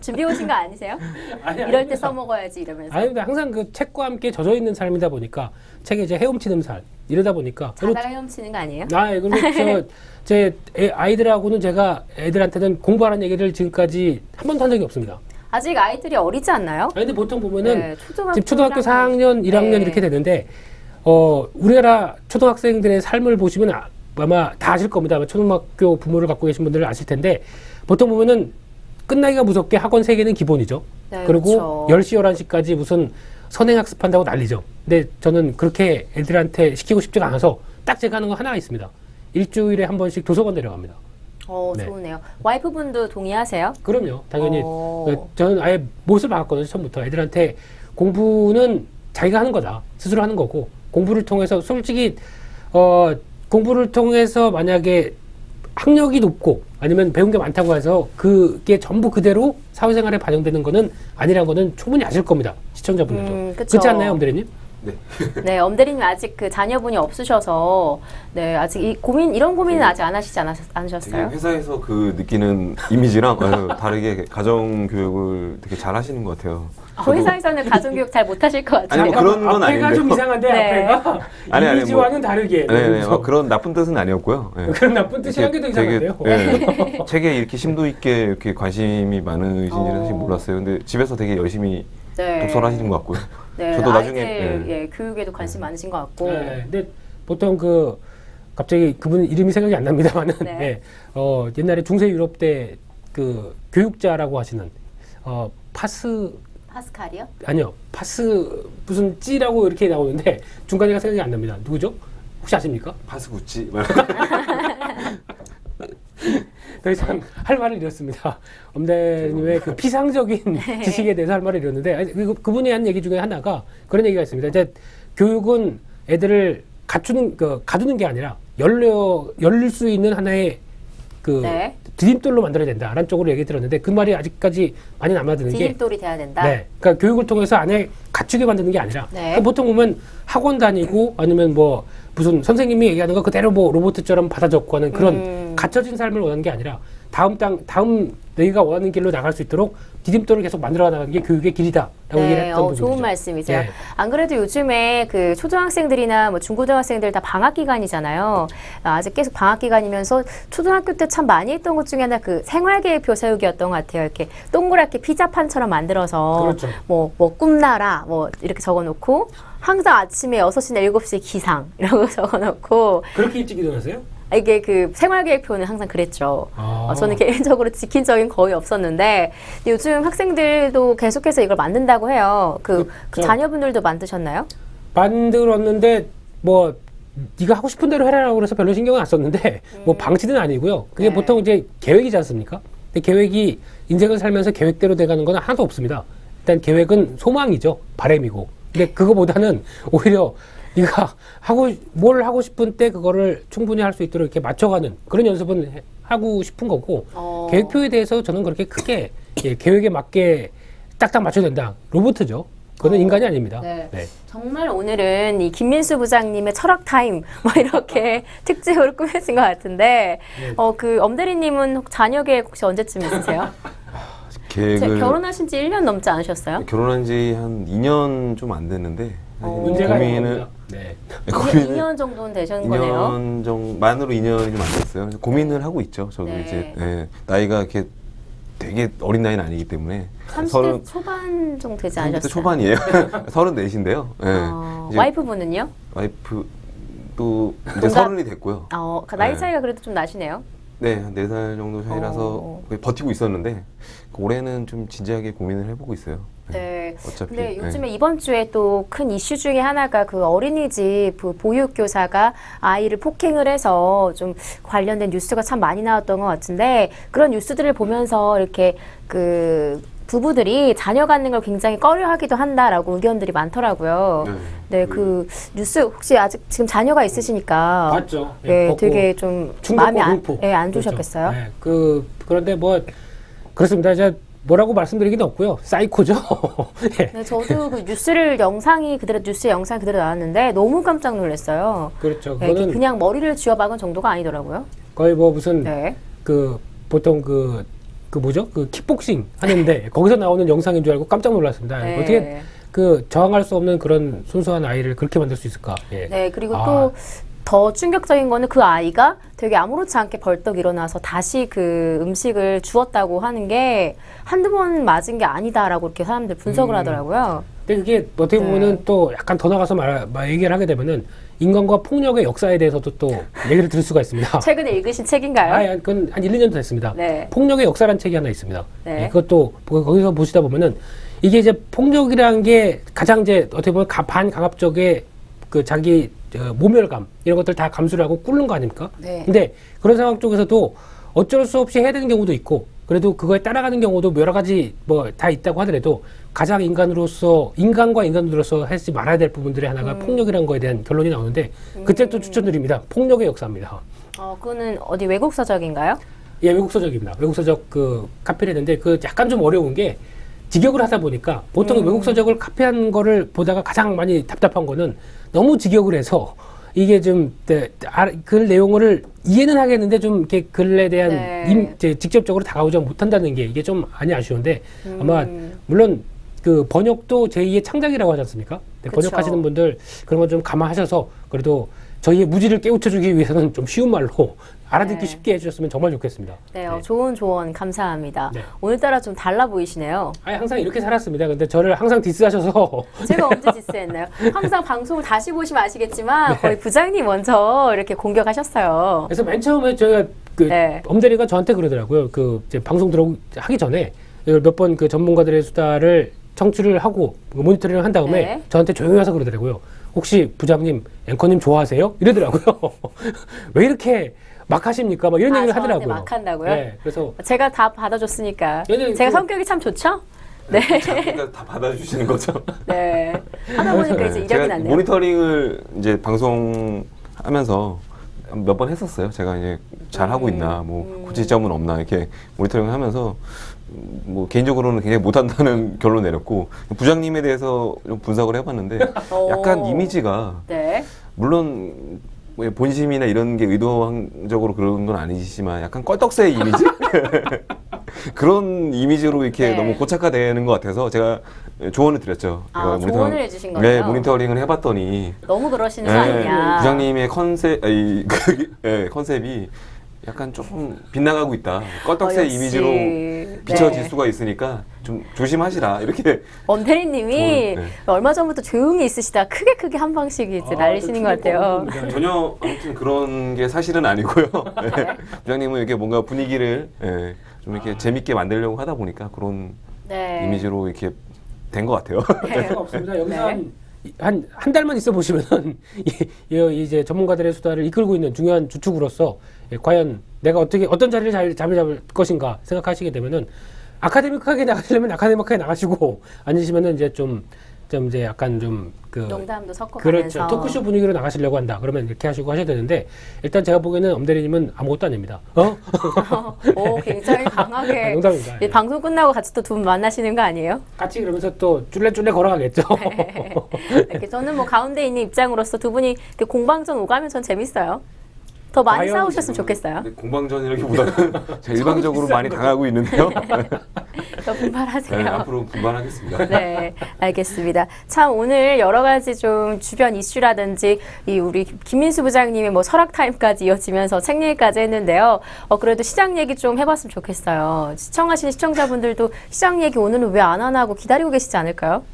준비해 오신 거 아니세요? 아니, 이럴 때 써먹어야지 이러면서. 아니 근데 항상 그 책과 함께 젖어 있는 삶이다 보니까 책에 이제 헤엄치는 삶 이러다 보니까 자다가 헤엄치는 거 아니에요? 그리고 제 아이들하고는 제가 애들한테는 공부하라는 얘기를 지금까지 한 번도 한 적이 없습니다. 아직 아이들이 어리지 않나요? 아니, 근데 보통 보면은 네, 지금 초등학교 4학년, 1학년 네. 이렇게 되는데 우리나라 초등학생들의 삶을 보시면 아마 다 아실 겁니다. 아마 초등학교 부모를 갖고 계신 분들은 아실 텐데 보통 보면은 끝나기가 무섭게 학원 3개는 기본이죠. 네, 그리고 그렇죠. 10시, 11시까지 무슨 선행학습한다고 난리죠. 근데 저는 그렇게 애들한테 시키고 싶지가 않아서 딱 제가 하는 거 하나가 있습니다. 일주일에 한 번씩 도서관 데려갑니다. 네. 좋으네요. 와이프분도 동의하세요? 그럼요. 당연히 오. 저는 아예 못을 박았거든요. 처음부터 애들한테 공부는 자기가 하는 거다. 스스로 하는 거고 공부를 통해서 솔직히 공부를 통해서 만약에 학력이 높고 아니면 배운 게 많다고 해서 그게 전부 그대로 사회생활에 반영되는 거는 아니란 거는 충분히 아실 겁니다. 시청자분들도. 그쵸. 그렇지 않나요, 엄대리님? 네. 네, 엄대리님 아직 그 자녀분이 없으셔서 네 아직 이런 고민은 아직 안 하시지 되게 않으셨어요? 회사에서 그 느끼는 이미지랑 다르게 가정 교육을 되게 잘 하시는 것 같아요. 회사에서는 가정교육 잘 못하실 것 같아요. 아니, 뭐 그런 건 앞에가 아닌데요. 좀 이상한데 네. 앞에가 아니, 이미지와는 다르게. 네네. 그런 나쁜 뜻은 아니었고요. 네. 그런 나쁜 뜻이란 게 더 이상한데요. 네. 책에 이렇게 심도 있게 이렇게 관심이 많으신지는 사실 몰랐어요. 근데 집에서 되게 열심히 네. 독서를 하시는 것 같고요. 네, 저도 나중에 아이들 교육에도 관심 많으신 것 같고. 네, 근데 보통 갑자기 그분 이름이 생각이 안 납니다만은 네. 네, 옛날에 중세 유럽 때 그 교육자라고 하시는 파스칼이요? 아니요. 파스 무슨 찌라고 이렇게 나오는데 중간에가 생각이 안 납니다. 누구죠? 혹시 아십니까? 파스구찌. 더 이상 할 말을 잃었습니다. 엄대님의 그 피상적인 지식에 대해서 할 말을 잃었는데 아니, 그분이 한 얘기 중에 하나가 그런 얘기가 있습니다. 이제 교육은 애들을 가두는 게 아니라 열릴 수 있는 하나의 그 네. 디딤돌로 만들어야 된다라는 쪽으로 얘기 들었는데 그 말이 아직까지 많이 남아드는 게 디딤돌이 돼야 된다. 네, 그러니까 교육을 통해서 안에 갖추게 만드는 게 아니라 네. 그러니까 보통 보면 학원 다니고 아니면 뭐 무슨 선생님이 얘기하는 거 그대로 뭐 로봇처럼 받아 적고 하는 그런 갖춰진 삶을 원하는 게 아니라 다음 너희가 원하는 길로 나갈 수 있도록 디딤돌을 계속 만들어 나가는 게 교육의 길이다라고 얘기를 했던 부분이죠. 좋은 말씀이죠. 네. 안 그래도 요즘에 그 초등학생들이나 뭐 중고등학생들 다 방학 기간이잖아요. 아직 계속 방학 기간이면서 초등학교 때 참 많이 했던 것 중에 하나 그 생활계획표 세우기였던 것 같아요. 이렇게 동그랗게 피자판처럼 만들어서 그렇죠. 뭐 꿈나라 뭐 이렇게 적어놓고 항상 아침에 6시나 7시에 기상 이런 거 적어놓고 그렇게 일찍 일어나세요? 이게 그 생활계획표는 항상 그랬죠. 저는 개인적으로 지킨 적은 거의 없었는데 요즘 학생들도 계속해서 이걸 만든다고 해요. 그 자녀분들도 만드셨나요? 만들었는데 뭐 네가 하고 싶은 대로 해라라고 그래서 별로 신경은 안 썼는데 뭐 방치는 아니고요. 그게 네. 보통 이제 계획이지 않습니까? 근데 계획이 인생을 살면서 계획대로 돼가는 건 하나도 없습니다. 일단 계획은 소망이죠. 바람이고. 근데 그거보다는 오히려 네가 뭘 하고 싶은 때 그거를 충분히 할 수 있도록 이렇게 맞춰가는 그런 연습은 하고 싶은 거고 계획표에 대해서 저는 그렇게 크게 계획에 맞게 딱딱 맞춰야 된다. 로봇이죠. 그거는 인간이 아닙니다. 네. 네. 정말 오늘은 이 김민수 부장님의 철학 타임 뭐 이렇게 특집으로 꾸며진 것 같은데 네. 그 엄대리님은 자녀 계획 혹시 언제쯤 있으세요? 결혼하신 지 1년 넘지 않으셨어요? 결혼한 지 한 2년 좀 안 됐는데 문제가 고민을 네. 2년 정도는 되신 거네요. 2년 정도 만으로 2년이 좀 안 됐어요. 그래서 고민을 하고 있죠. 저도 네. 이제 나이가 이렇게 되게 어린 나이는 아니기 때문에 30대 초반 정도 되지 30대 않으셨어요? 초반이에요. 34인데요. 와이프분은요? 와이프도 이제 동갑? 30이 됐고요. 나이 차이가 그래도 좀 나시네요. 네, 한 4살 정도 차이라서 버티고 있었는데 올해는 좀 진지하게 고민을 해보고 있어요. 네. 어차피. 근데 요즘에 이번 주에 또 큰 이슈 중에 하나가 그 어린이집 보육교사가 아이를 폭행을 해서 좀 관련된 뉴스가 참 많이 나왔던 것 같은데 그런 뉴스들을 보면서 이렇게 그 부부들이 자녀 갖는 걸 굉장히 꺼려하기도 한다라고 의견들이 많더라고요. 네, 그 뉴스 혹시 아직 지금 자녀가 있으시니까 맞죠. 네, 되게 좀 마음이 안 좋으셨겠어요. 그렇죠. 네, 그런데 뭐 그렇습니다. 이제 뭐라고 말씀드리기는 없고요. 사이코죠. 네. 네, 저도 그 뉴스 영상이 그대로 나왔는데 너무 깜짝 놀랐어요. 그렇죠. 네, 그거는 그냥 머리를 쥐어박은 정도가 아니더라고요. 거의 뭐 무슨 네. 보통 그 뭐죠? 그 킥복싱 하는데 거기서 나오는 영상인 줄 알고 깜짝 놀랐습니다. 네. 어떻게 저항할 수 없는 그런 순수한 아이를 그렇게 만들 수 있을까? 예. 네, 그리고 또 더 충격적인 거는 그 아이가 되게 아무렇지 않게 벌떡 일어나서 다시 그 음식을 주었다고 하는 게 한두 번 맞은 게 아니다라고 이렇게 사람들 분석을 하더라고요. 근데 그게 어떻게 보면은 또 약간 더 나가서 얘기를 하게 되면은 인간과 폭력의 역사에 대해서도 또 얘기를 들을 수가 있습니다. 최근에 읽으신 책인가요? 그건 한 1, 2년 됐습니다. 네. 폭력의 역사라는 책이 하나 있습니다. 네. 네, 그것도 거기서 보시다 보면은 이게 이제 폭력이라는 게 가장 이제 어떻게 보면 반강압적의 그 자기 모멸감 이런 것들 다 감수를 하고 꿇는 거 아닙니까? 네. 근데 그런 상황 쪽에서도 어쩔 수 없이 해야 되는 경우도 있고 그래도 그거에 따라가는 경우도 여러 가지 뭐 다 있다고 하더라도 가장 인간과 인간으로서 하지 말아야 될 부분들의 하나가 폭력이라는 거에 대한 결론이 나오는데 그 책도 추천드립니다. 폭력의 역사입니다. 그거는 어디 외국 서적인가요? 예, 외국 서적입니다. 외국 서적 카피를 했는데 약간 좀 어려운 게 직역을 하다 보니까 보통 외국 서적을 카피한 거를 보다가 가장 많이 답답한 거는 너무 직역을 해서 이게 좀 글 내용을 이해는 하겠는데 좀 이렇게 글에 대한 직접적으로 다가오지 못한다는 게 이게 좀 많이 아쉬운데 아마 물론 그 번역도 제2의 창작이라고 하지 않습니까? 네, 번역하시는 분들 그런 거 좀 감안하셔서 그래도 저희의 무지를 깨우쳐주기 위해서는 좀 쉬운 말로 알아듣기 쉽게 해주셨으면 정말 좋겠습니다. 네, 좋은 조언 감사합니다. 네. 오늘따라 좀 달라 보이시네요. 항상 이렇게 살았습니다. 근데 저를 항상 디스하셔서 제가 언제 디스했나요? 항상 방송을 다시 보시면 아시겠지만 거의 부장님 먼저 이렇게 공격하셨어요. 그래서 맨 처음에 저희가 엄대리가 저한테 그러더라고요. 이제 방송 하기 전에 몇 번 그 전문가들의 수다를 청취를 하고 모니터링을 한 다음에 네. 저한테 조용히 와서 그러더라고요. 혹시 부장님, 앵커님 좋아하세요? 이러더라고요. 왜 이렇게 막 하십니까? 막 이런 얘기를 저한테 하더라고요. 막 한다고요? 네, 그래서 제가 다 받아줬으니까. 얘는 제가 그- 성격이 참 좋죠? 네. 그러니까 다 받아주시는 거죠. 네. 하다 보니까 이제 이력이 제가 났네요. 모니터링을 이제 방송하면서 몇 번 했었어요. 제가 이제 잘 하고 있나, 뭐 고칠 점은 없나 이렇게 모니터링을 하면서 뭐 개인적으로는 굉장히 못한다는 결론 내렸고 부장님에 대해서 좀 분석을 해봤는데 약간 이미지가 네. 물론 뭐 본심이나 이런 게 의도적으로 그런 건 아니지만 약간 껄떡새 이미지 그런 이미지로 이렇게 네. 너무 고착화되는 것 같아서 제가 조언을 드렸죠. 아, 제가 조언을 해주신 네, 거예요? 모니터링을 해봤더니 너무 그러시는 거 아니냐. 부장님의 컨셉이 약간 조금 빗나가고 있다. 껄떡새 역시. 이미지로 비춰질 네. 수가 있으니까 좀 조심하시라 이렇게. 엄태리님이 네. 얼마 전부터 조용히 있으시다 크게 한 방씩 이제 날리시는 것 같아요. 전혀 아무튼 그런 게 사실은 아니고요. 네. 부장님은 이렇게 뭔가 분위기를 좀 이렇게 재밌게 만들려고 하다 보니까 그런 네. 이미지로 이렇게 된 것 같아요. 상관 없습니다. 여기서 네. 한 달만 있어 보시면은 이제 전문가들의 수다를 이끌고 있는 중요한 주축으로서 과연 내가 어떤 자리를 잘 잡을 것인가 생각하시게 되면은 아카데믹하게 나가시려면 아카데믹하게 나가시고 아니시면은 이제 좀 이제 약간 좀 그 농담도 섞어가면서. 그렇죠. 토크쇼 분위기로 나가시려고 한다. 그러면 이렇게 하시고 하셔야 되는데 일단 제가 보기에는 엄대리님은 아무것도 아닙니다. 오, 굉장히 강하게. 농담입니다. 이 방송 끝나고 같이 또 두 분 만나시는 거 아니에요? 같이 그러면서 또 쫄래쫄래 걸어가겠죠. 이렇게 저는 뭐 가운데 있는 입장으로서 두 분이 이렇게 공방전 오가면 전 재밌어요. 더 많이 과연 싸우셨으면 좋겠어요. 공방전이라기보다는 제가 일방적으로 많이 당하고 있는데요. 더 분발하세요. 네, 앞으로 분발하겠습니다. 네, 알겠습니다. 참 오늘 여러 가지 좀 주변 이슈라든지 이 우리 김민수 부장님의 뭐 설악 타임까지 이어지면서 책 얘기까지 했는데요. 그래도 시장 얘기 좀 해봤으면 좋겠어요. 시청하시는 시청자분들도 시장 얘기 오늘은 왜 안 하나 하고 기다리고 계시지 않을까요?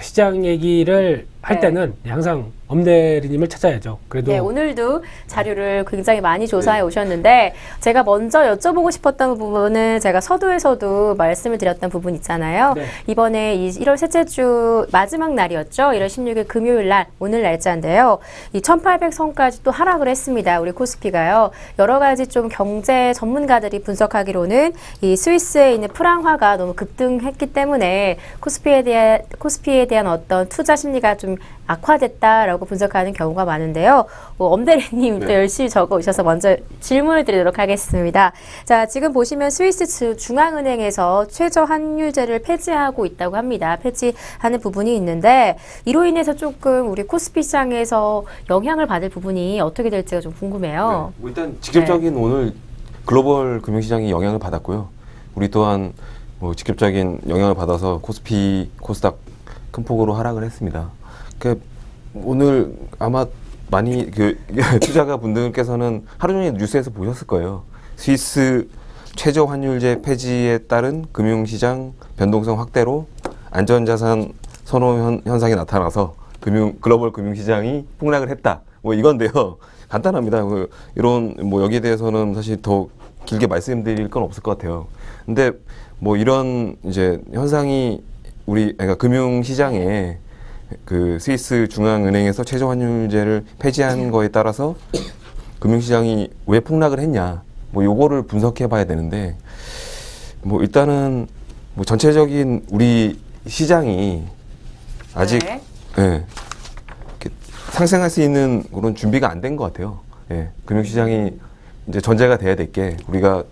시장 얘기를 할 네. 때는 항상 엄대리님을 찾아야죠. 그래도 네, 오늘도 자료를 굉장히 많이 조사해 오셨는데 제가 먼저 여쭤보고 싶었던 부분은 제가 서두에서도 말씀을 드렸던 부분 있잖아요. 네. 이번에 이 1월 셋째 주 마지막 날이었죠. 1월 16일 금요일 날 오늘 날짜인데요. 이 1800선까지 또 하락을 했습니다. 우리 코스피가요. 여러 가지 좀 경제 전문가들이 분석하기로는 이 스위스에 있는 프랑화가 너무 급등했기 때문에 코스피에 대한 어떤 투자 심리가 좀 악화됐다라고 분석하는 경우가 많은데요. 엄대리님 또 네. 열심히 적어 오셔서 먼저 질문을 드리도록 하겠습니다. 자, 지금 보시면 스위스 중앙은행에서 최저 환율제를 폐지하고 있다고 합니다. 폐지하는 부분이 있는데 이로 인해서 조금 우리 코스피 시장에서 영향을 받을 부분이 어떻게 될지가 좀 궁금해요. 네, 뭐 일단 직접적인 오늘 글로벌 금융시장이 영향을 받았고요. 우리 또한 뭐 직접적인 영향을 받아서 코스피, 코스닥 큰 폭으로 하락을 했습니다. 오늘 아마 많이 투자가 분들께서는 하루 종일 뉴스에서 보셨을 거예요. 스위스 최저 환율제 폐지에 따른 금융시장 변동성 확대로 안전자산 선호 현상이 나타나서 글로벌 금융시장이 폭락을 했다. 뭐 이건데요. 간단합니다. 이런 뭐 여기에 대해서는 사실 더 길게 말씀드릴 건 없을 것 같아요. 근데 뭐 이런 이제 현상이 그러니까 금융시장에 그 스위스 중앙은행에서 최저 환율제를 폐지한 거에 따라서 금융시장이 왜 폭락을 했냐, 뭐 요거를 분석해 봐야 되는데, 뭐 일단은 뭐 전체적인 우리 시장이 아직 네. 이렇게 상생할 수 있는 그런 준비가 안 된 것 같아요. 금융시장이 이제 전제가 돼야 될 게, 우리가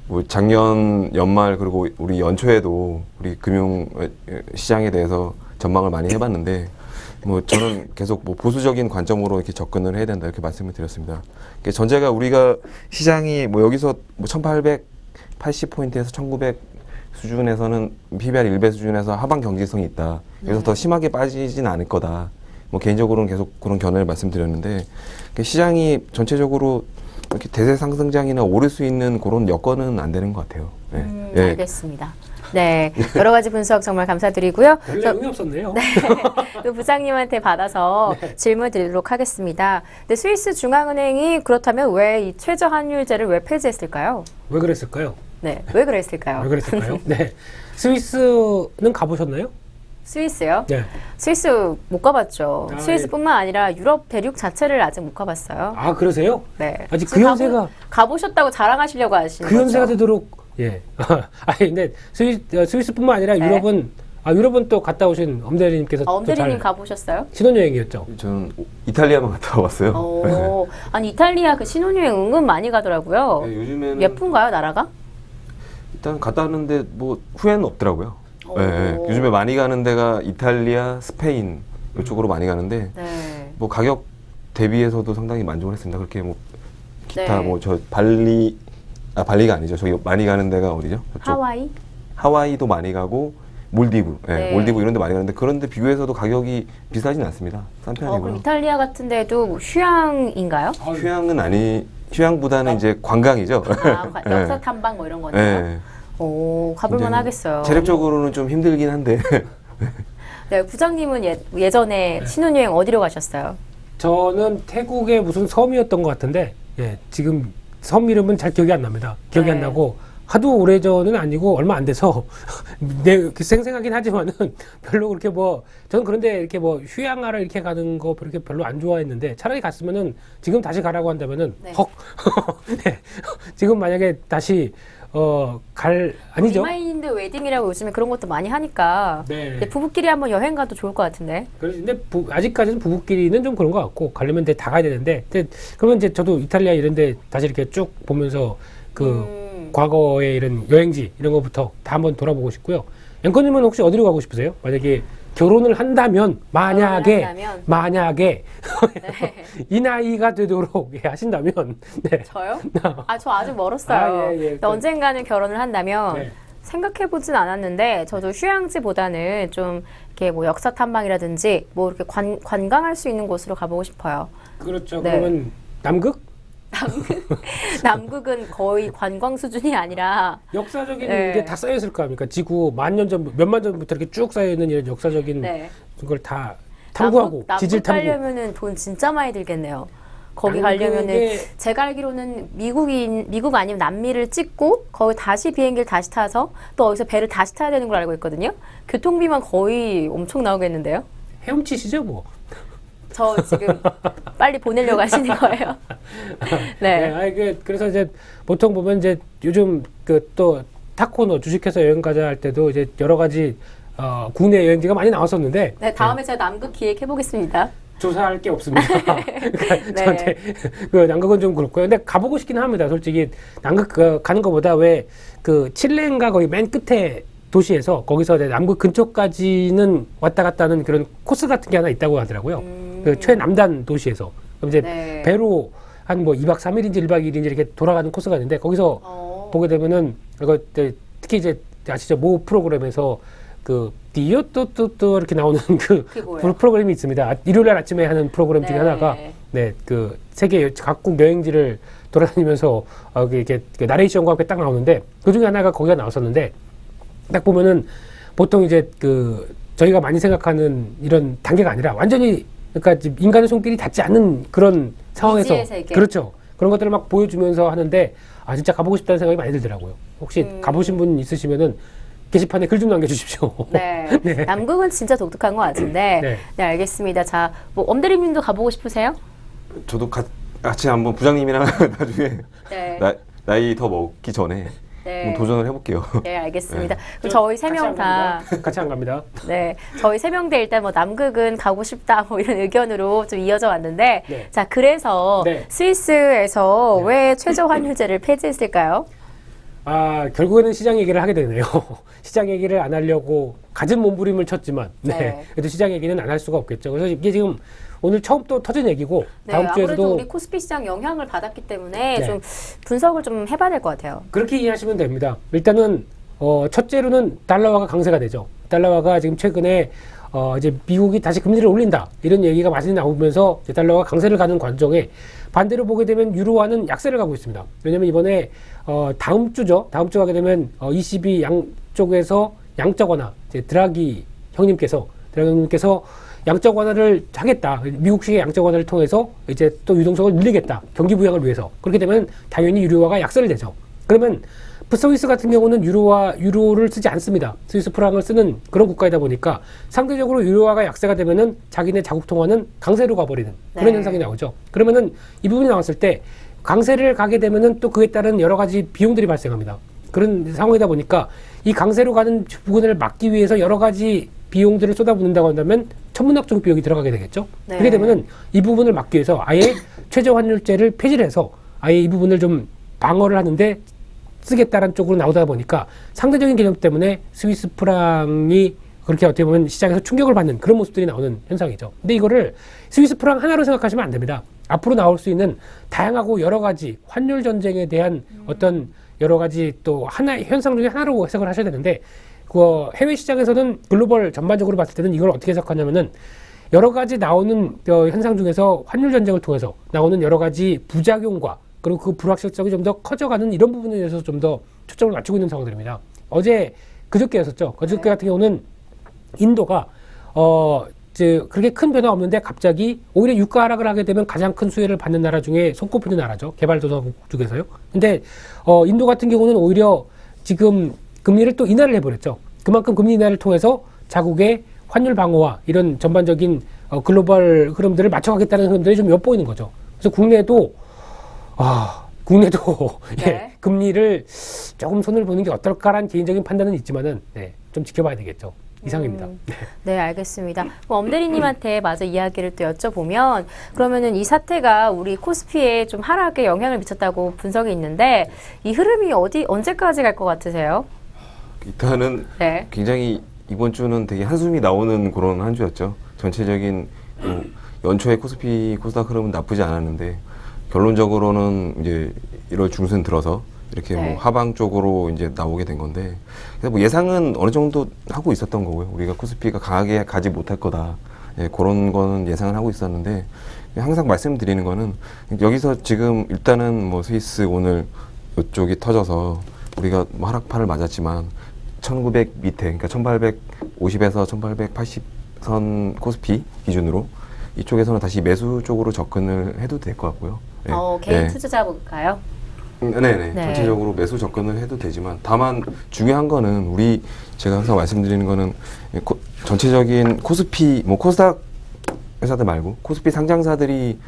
뭐 작년 연말 그리고 우리 연초에도 우리 금융 시장에 대해서 전망을 많이 해봤는데, 뭐 저는 계속 뭐 보수적인 관점으로 이렇게 접근을 해야 된다 이렇게 말씀을 드렸습니다. 전제가 우리가 시장이 뭐 여기서 뭐 1880포인트에서 1900 수준에서는 PBR 1배 수준에서 하방 경직성이 있다. 그래서 더 심하게 빠지진 않을 거다. 뭐 개인적으로는 계속 그런 견해를 말씀드렸는데, 시장이 전체적으로 이렇게 대세 상승장이나 오를 수 있는 그런 여건은 안 되는 것 같아요. 알겠습니다. 네, 여러 가지 분석 정말 감사드리고요. 별 내용이 없었네요. 네, 또 부장님한테 받아서 질문 드리도록 하겠습니다. 근데 스위스 중앙은행이 그렇다면 왜 이 최저 환율제를 왜 폐지했을까요? 왜 그랬을까요? 네, 왜 그랬을까요? 왜 그랬을까요? 네. 스위스는 가보셨나요? 스위스요? 네. 스위스 못 가봤죠. 아, 스위스뿐만 아니라 유럽 대륙 자체를 아직 못 가봤어요. 아, 그러세요? 네. 아직 그 지금 연세가 가보셨다고 자랑하시려고 하시는 그 거죠? 연세가 되도록 예. 아니 근데 스위스뿐만 아니라 네. 유럽은 또 갔다 오신 엄대리님께서 엄대리님 가보셨어요? 신혼여행이었죠. 저는 이탈리아만 갔다 와봤어요. 오, 아니 이탈리아 그 신혼여행 은근 많이 가더라고요. 네, 요즘에는 예쁜가요, 나라가? 일단 갔다 왔는데 뭐 후회는 없더라고요. 오. 네, 네. 요즘에 많이 가는 데가 이탈리아, 스페인 이쪽으로 많이 가는데 네. 뭐 가격 대비해서도 상당히 만족을 했습니다. 그렇게 뭐 기타 네. 뭐 저 발리가 아니죠. 저기 많이 가는 데가 어디죠? 저쪽 하와이? 하와이도 많이 가고 몰디브, 예, 네. 몰디브 이런 데 많이 가는데 그런데 비교해서도 가격이 비싸진 않습니다. 싼 그럼 편이고요. 이탈리아 같은 데도 뭐 휴양인가요? 휴양보다는 이제 관광이죠. 아, 역사 탐방 뭐 이런 거네요. 예. 오, 가볼만 굉장히 하겠어요. 체력적으로는 좀 힘들긴 한데 네, 부장님은 예전에 네. 신혼여행 어디로 가셨어요? 저는 태국의 무슨 섬이었던 것 같은데 예, 지금 섬 이름은 잘 기억이 안 납니다. 기억이 네. 안 나고 하도 오래전은 아니고 얼마 안 돼서 생생하긴 하지만은 별로 그렇게 뭐 저는 그런데 이렇게 뭐 휴양하러 이렇게 가는 거 그렇게 별로 안 좋아했는데 차라리 갔으면은 지금 다시 가라고 한다면은 네. 헉 네. 지금 만약에 다시 아니죠. 리마인드 웨딩이라고 요즘에 그런 것도 많이 하니까 네. 네, 부부끼리 한번 여행 가도 좋을 것 같은데. 근데 아직까지는 부부끼리는 좀 그런 것 같고 가려면 다 가야 되는데 그러면 이제 저도 이탈리아 이런데 다시 이렇게 쭉 보면서 과거의 이런 여행지 이런 것부터 다 한번 돌아보고 싶고요. 앵커님은 혹시 어디로 가고 싶으세요? 만약에 결혼을 한다면 만약에 네. 이 나이가 되도록 하신다면 네. 저요? 아, 저 아직 멀었어요. 아, 예, 예. 근데 언젠가는 결혼을 한다면 네. 생각해보진 않았는데 저도 휴양지보다는 좀 이렇게 뭐 역사 탐방이라든지 뭐 이렇게 관광할 수 있는 곳으로 가보고 싶어요. 그렇죠. 네. 그러면 남극? 남극은 거의 관광 수준이 아니라 역사적인 네. 게 다 쌓여 있을 거 아닙니까? 지구 몇만 전부터 이렇게 쭉 쌓여 있는 이런 역사적인 네. 걸 다 탐구하고 지질 남극 탐구. 가려면은 돈 진짜 많이 들겠네요. 거기 남극에- 가려면은 제가 알기로는 미국 아니면 남미를 찍고 거기 다시 비행기를 다시 타서 또 어디서 배를 다시 타야 되는 걸 알고 있거든요. 교통비만 거의 엄청 나오겠는데요. 헤엄치시죠 뭐. 저 지금 빨리 보내려고 하시는 거예요. 네. 그래서 이제 보통 보면 이제 요즘 그 또 타코노 주식회사 여행 가자 할 때도 이제 여러 가지 국내 여행지가 많이 나왔었는데 네, 다음에 제가 남극 기획해 보겠습니다. 조사할 게 없습니다. 그러니까 네. 저한테 그 남극은 좀 그렇고요. 근데 가보고 싶긴 합니다. 솔직히 남극 가는 것보다 왜 그 칠레인가 거기 맨 끝에 도시에서 거기서 이제 남극 근처까지는 왔다 갔다 하는 그런 코스 같은 게 하나 있다고 하더라고요. 그 최남단 도시에서. 그럼 이제 네. 배로 한 뭐 2박 3일인지 1박 2일인지 이렇게 돌아가는 코스가 있는데 거기서 보게 되면은 이거 특히 이제 아시죠? 모 프로그램에서 그 디오또또또 이렇게 나오는 그 그게 뭐예요? 프로그램이 있습니다. 일요일 날 아침에 하는 프로그램 중에 네. 하나가 그 세계 각국 여행지를 돌아다니면서 이렇게 나레이션과 함께 딱 나오는데 그 중에 하나가 거기가 나왔었는데 딱 보면은 보통 이제 저희가 많이 생각하는 이런 단계가 아니라 완전히 그러니까 인간의 손길이 닿지 않는 그런 상황에서 미지의 세계. 그렇죠. 그런 것들을 막 보여주면서 하는데 진짜 가보고 싶다는 생각이 많이 들더라고요. 혹시 가보신 분 있으시면은 게시판에 글 좀 남겨주십시오. 네. 네. 남극은 진짜 독특한 것 같은데. 네. 네, 알겠습니다. 자, 뭐 엄대리님도 가보고 싶으세요? 저도 같이 한번 부장님이랑 나중에 네. 나이 더 먹기 전에 네. 한번 도전을 해볼게요. 네, 알겠습니다. 네. 그럼 저희 세 명 다, 같이 안 갑니다. 네, 저희 세 명 다 일단 뭐 남극은 가고 싶다 뭐 이런 의견으로 좀 이어져 왔는데, 네. 자, 그래서 네. 스위스에서 왜 최저 환율제를 폐지했을까요? 결국에는 시장 얘기를 하게 되네요. 시장 얘기를 안 하려고 갖은 몸부림을 쳤지만, 네. 그래도 시장 얘기는 안 할 수가 없겠죠. 그래서 이게 지금 오늘 처음 또 터진 얘기고, 네, 다음 아무래도 주에도 우리 코스피 시장 영향을 받았기 때문에 네. 좀 분석을 좀 해봐야 될 것 같아요. 그렇게 이해하시면 됩니다. 일단은 첫째로는 달러화가 강세가 되죠. 달러화가 지금 최근에 이제 미국이 다시 금리를 올린다 이런 얘기가 많이 나오면서 이제 달러가 강세를 가는 과정에 반대로 보게 되면 유로화는 약세를 가고 있습니다. 왜냐하면 이번에 다음 주죠. 다음 주 가게 되면 ECB 양쪽에서 양적 완화, 이제 드라기 형님께서 양적 완화를 하겠다. 미국식의 양적 완화를 통해서 이제 또 유동성을 늘리겠다. 경기 부양을 위해서. 그렇게 되면 당연히 유로화가 약세를 되죠. 그러면 스위스 같은 경우는 유로를 쓰지 않습니다. 스위스 프랑을 쓰는 그런 국가이다 보니까 상대적으로 유로화가 약세가 되면은 자기네 자국 통화는 강세로 가버리는 그런 네. 현상이 현상이 나오죠. 그러면은 이 부분이 나왔을 때 강세를 가게 되면은 또 그에 따른 여러 가지 비용들이 발생합니다. 그런 상황이다 보니까 이 강세로 가는 부분을 막기 위해서 여러 가지 비용들을 쏟아붓는다고 한다면 천문학적 비용이 들어가게 되겠죠. 네. 그렇게 되면은 이 부분을 막기 위해서 아예 최저 환율제를 폐지를 해서 아예 이 부분을 좀 방어를 하는데 쓰겠다는 쪽으로 나오다 보니까 상대적인 개념 때문에 스위스 프랑이 그렇게 어떻게 보면 시장에서 충격을 받는 그런 모습들이 나오는 현상이죠. 근데 이거를 스위스 프랑 하나로 생각하시면 안 됩니다. 앞으로 나올 수 있는 다양하고 여러 가지 환율 전쟁에 대한 어떤 여러 가지 또 현상 중에 하나로 해석을 하셔야 되는데 그 해외 시장에서는 글로벌 전반적으로 봤을 때는 이걸 어떻게 해석하냐면은 여러 가지 나오는 현상 중에서 환율 전쟁을 통해서 나오는 여러 가지 부작용과 그리고 그 불확실성이 좀 더 커져가는 이런 부분에 대해서 좀 더 초점을 맞추고 있는 상황들입니다. 그저께였었죠. 그저께 같은 경우는 인도가 그렇게 큰 변화 없는데 갑자기 오히려 유가 하락을 하게 되면 가장 큰 수혜를 받는 나라 중에 손꼽히는 나라죠. 개발도상국 중에서요. 근데 인도 같은 경우는 오히려 지금 금리를 또 인하를 해버렸죠. 그만큼 금리 인하를 통해서 자국의 환율 방어와 이런 전반적인 글로벌 흐름들을 맞춰가겠다는 흐름들이 좀 엿보이는 거죠. 그래서 국내도 네. 예, 금리를 조금 손을 보는 게 어떨까라는 개인적인 판단은 있지만은 좀 지켜봐야 되겠죠. 이상입니다. 네, 알겠습니다. 엄대리님한테 마저 이야기를 또 여쭤보면 그러면은 이 사태가 우리 코스피에 좀 하락에 영향을 미쳤다고 분석이 있는데 이 흐름이 언제까지 갈 것 같으세요? 일단은 네. 굉장히 이번 주는 되게 한숨이 나오는 그런 한 주였죠. 전체적인 연초에 코스피 코스닥 흐름은 나쁘지 않았는데 결론적으로는 이제 1월 중순 들어서 이렇게 네. 뭐 하방 쪽으로 이제 나오게 된 건데 그래서 뭐 예상은 어느 정도 하고 있었던 거고요. 우리가 코스피가 강하게 가지 못할 거다. 그런 거는 예상을 하고 있었는데 항상 말씀드리는 거는 여기서 지금 일단은 뭐 스위스 오늘 이쪽이 터져서 우리가 뭐 하락판을 맞았지만 1900 밑에 그러니까 1850에서 1880선 코스피 기준으로 이쪽에서는 다시 매수 쪽으로 접근을 해도 될 것 같고요. 개인 투자자분가요? 네네. 전체적으로 매수 접근을 해도 되지만 다만 중요한 거는 제가 항상 말씀드리는 거는 전체적인 코스피 뭐 코스닥 회사들 말고 코스피 상장사들이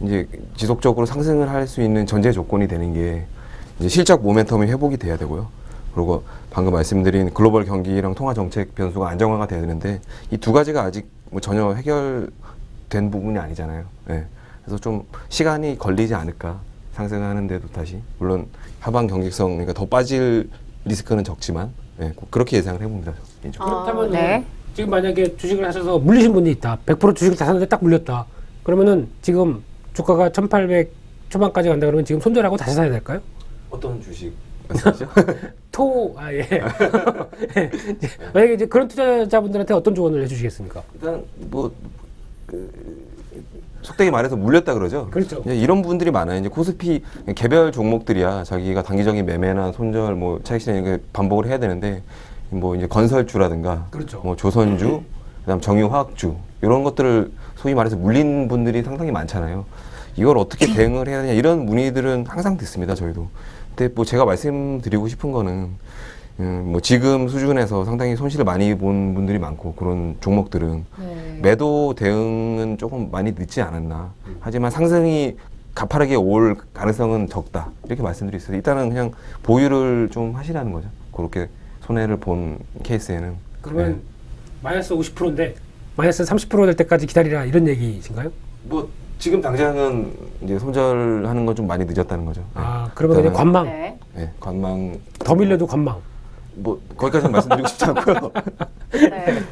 이제 지속적으로 상승을 할 수 있는 전제 조건이 되는 게 이제 실적 모멘텀이 회복이 돼야 되고요. 그리고 방금 말씀드린 글로벌 경기랑 통화 정책 변수가 안정화가 돼야 되는데 이 두 가지가 아직 뭐 전혀 해결된 부분이 아니잖아요. 그래서 좀 시간이 걸리지 않을까. 상승하는데도 다시 물론 하방 경직성 그러니까 더 빠질 리스크는 적지만 그렇게 예상을 해봅니다. 그렇다면 지금 만약에 주식을 하셔서 물리신 분이 있다. 100% 주식을 다 샀는데 딱 물렸다. 그러면은 지금 주가가 1800 초반까지 간다 그러면 지금 손절하고 다시 사야 될까요? 어떤 주식 말씀이시죠? 만약에 이제 그런 투자자분들한테 어떤 조언을 해주시겠습니까? 일단 속되게 말해서 물렸다 그러죠. 그렇죠. 이런 분들이 많아요. 이제 코스피 개별 종목들이야 자기가 단기적인 매매나 손절, 뭐 차익 실현 이렇게 반복을 해야 되는데 뭐 이제 건설주라든가, 그렇죠. 뭐 조선주, 그다음 정유화학주 이런 것들을 소위 말해서 물린 분들이 상당히 많잖아요. 이걸 어떻게 대응을 해야 되냐 이런 문의들은 항상 듣습니다. 저희도. 근데 뭐 제가 말씀드리고 싶은 거는 뭐 지금 수준에서 상당히 손실을 많이 본 분들이 많고 그런 종목들은 매도 대응은 조금 많이 늦지 않았나. 하지만 상승이 가파르게 올 가능성은 적다. 이렇게 말씀드리겠습니다. 일단은 그냥 보유를 좀 하시라는 거죠. 그렇게 손해를 본 케이스에는. 그러면 마이너스 50%인데 마이너스 30% 될 때까지 기다리라 이런 얘기이신가요? 뭐 지금 당장은 이제 손절하는 건 좀 많이 늦었다는 거죠. 그러면 그냥 관망. 관망. 더 밀려도 관망. 뭐 거기까지는 말씀드리고 싶지 않고요.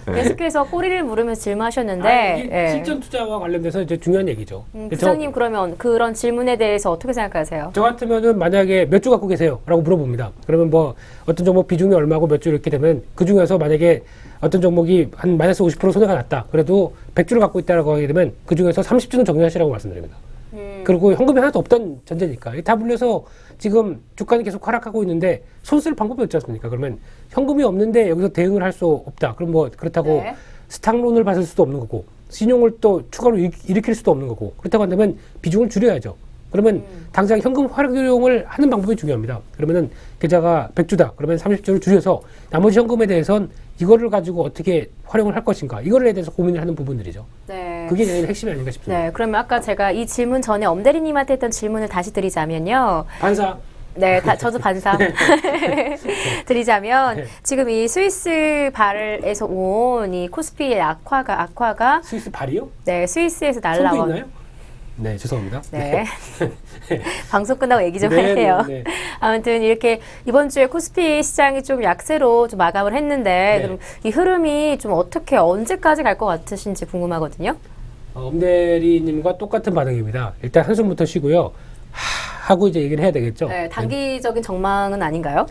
계속해서 꼬리를 물으면서 질문하셨는데 이게 실전 투자와 관련돼서 이제 중요한 얘기죠. 부장님 그러면 그런 질문에 대해서 어떻게 생각하세요? 저 같으면은 만약에 몇 주 갖고 계세요?라고 물어봅니다. 그러면 뭐 어떤 종목 비중이 얼마고 몇 주 이렇게 되면 그 중에서 만약에 어떤 종목이 한 마이너스 50% 손해가 났다. 그래도 100주를 갖고 있다라고 하게 되면 그 중에서 30주는 정리하시라고 말씀드립니다. 그리고 현금이 하나도 없던 전제니까 다 물려서 지금 주가는 계속 하락하고 있는데 손 쓸 방법이 없지 않습니까? 그러면 현금이 없는데 여기서 대응을 할 수 없다. 그럼 뭐 그렇다고 스탁론을 받을 수도 없는 거고 신용을 또 추가로 일으킬 수도 없는 거고 그렇다고 한다면 비중을 줄여야죠. 그러면 당장 현금 활용을 하는 방법이 중요합니다. 그러면은 계좌가 100주다. 그러면 30주를 줄여서 나머지 현금에 대해서는 이거를 가지고 어떻게 활용을 할 것인가. 이거에 대해서 고민을 하는 부분들이죠. 네. 그게 저희는 핵심이 아닌가 싶습니다. 네, 그러면 아까 제가 이 질문 전에 엄대리님한테 했던 질문을 다시 드리자면요. 반사. 네, 저도 반사 드리자면 지금 이 스위스 발에서 온 이 코스피의 악화가 스위스 발이요? 네, 스위스에서 손도 날라온 있나요? 네, 죄송합니다. 네. 방송 끝나고 얘기 좀 네, 할게요. 네, 네. 아무튼 이렇게 이번 주에 코스피 시장이 좀 약세로 좀 마감을 했는데 네. 그럼 이 흐름이 좀 어떻게 언제까지 갈 것 같으신지 궁금하거든요. 엄대리님과 똑같은 반응입니다. 일단 한숨부터 쉬고요. 하고 이제 얘기를 해야 되겠죠. 네, 단기적인 전망은 아닌가요?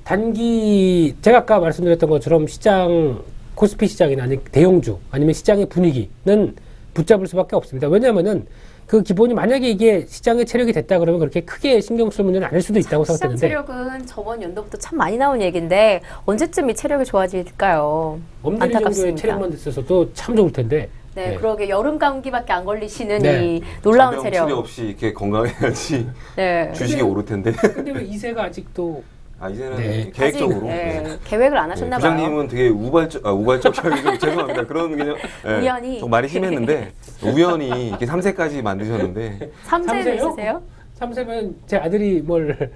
단기 제가 아까 말씀드렸던 것처럼 시장 코스피 시장이나 아니 대형주 아니면 시장의 분위기는 붙잡을 수밖에 없습니다. 왜냐하면은 그 기본이 만약에 이게 시장의 체력이 됐다 그러면 그렇게 크게 신경 쓸 문제는 아닐 수도 있다고 시장 생각되는데 체력은 저번 연도부터 참 많이 나온 얘기인데 언제쯤 이 체력이 좋아질까요? 엄대리 정도의 안타깝습니다. 체력만 있어서도 참 좋을 텐데. 네, 네. 그러게 여름 감기밖에 안 걸리시는 네. 이 놀라운 치료 체력. 없이 이렇게 건강해야지 네. 주식이 오를 텐데. 근데 왜 이세가 아직도 이제는 네. 계획적으로. 네, 네. 계획을 안 하셨나 봐요. 부장님은 되게 우발적 죄송합니다. 그런 개념 우연히. 좀 말이 심했는데 우연히 이렇게 3세까지 만드셨는데 3세는 삼세요? 있으세요? 3세면 제 아들이 뭘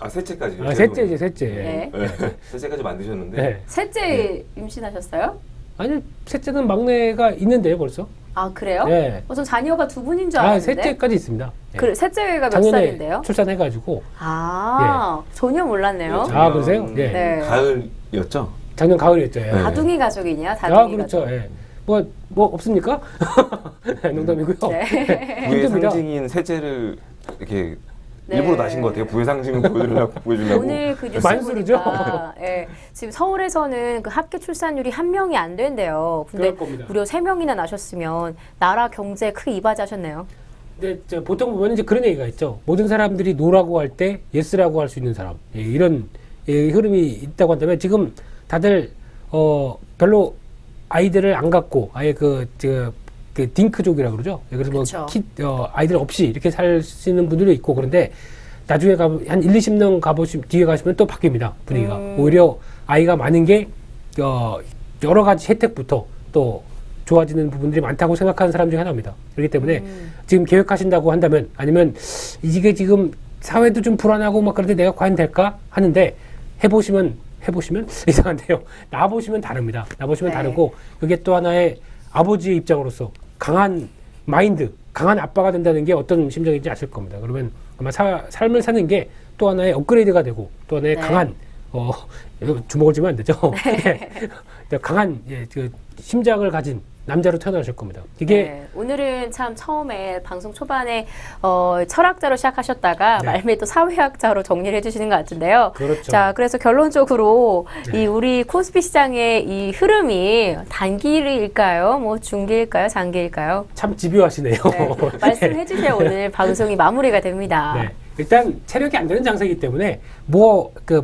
셋째까지요. 셋째지 셋째. 네. 셋째까지 만드셨는데 네. 셋째 임신하셨어요? 아니 셋째는 막내가 있는데요 벌써. 아, 그래요? 네. 전 자녀가 두 분인 줄 아 알았는데. 셋째까지 있습니다. 네. 그 셋째가 몇 작년에 살인데요? 출산해가지고 아, 전혀 몰랐네요. 아, 그러세요? 예. 네. 가을이었죠. 작년 가을이었죠. 예. 네. 다둥이 가족이냐? 아 다둥이 그렇죠. 가족. 예. 뭐 없습니까? 농담이고요. 네. 부의 힘듭니다. 상징인 셋째를 이렇게 네. 일부러 나신 것 같아요. 부의 상징을 보여주려고. 오늘 그 뉴스 만수르죠? 보니까 예, 지금 서울에서는 그 합계 출산율이 1명이 안 된대요. 근데 그럴 겁니다. 무려 3명이나 나셨으면 나라 경제에 크게 이바지하셨네요. 근데 보통 보면 이제 그런 얘기가 있죠. 모든 사람들이 노라고 할 때 예스라고 할 수 있는 사람. 예, 이런 흐름이 있다고 한다면 지금 다들 별로 아이들을 안 갖고 아예 그 딩크족이라고 그러죠. 예, 그래서 뭐 그쵸. 아이들 없이 이렇게 살 수 있는 분들도 있고 그런데 나중에 한 1, 20년 뒤에 가시면 또 바뀝니다. 분위기가. 오히려 아이가 많은 게 여러 가지 혜택부터 또 좋아지는 부분들이 많다고 생각하는 사람 중에 하나입니다. 그렇기 때문에 지금 계획하신다고 한다면 아니면 이게 지금 사회도 좀 불안하고 막 그런데 내가 과연 될까 하는데 해보시면 이상한데요. 나보시면 다릅니다. 나보시면 네. 다르고 그게 또 하나의 아버지의 입장으로서 강한 마인드, 강한 아빠가 된다는 게 어떤 심정인지 아실 겁니다. 그러면 아마 삶을 사는 게 또 하나의 업그레이드가 되고 또 하나의 네. 강한 주먹을 쥐면 안 되죠. 네. 강한 그 심장을 가진 남자로 태어나실 겁니다. 이게 네, 오늘은 참 처음에 방송 초반에 철학자로 시작하셨다가 네. 말미에 또 사회학자로 정리를 해주시는 것 같은데요. 그렇죠. 자, 그래서 결론적으로 네. 이 우리 코스피 시장의 이 흐름이 단기일까요? 뭐 중기일까요? 장기일까요? 참 집요하시네요. 네, 말씀해 주셔야 오늘 방송이 마무리가 됩니다. 네. 일단 체력이 안 되는 장세이기 때문에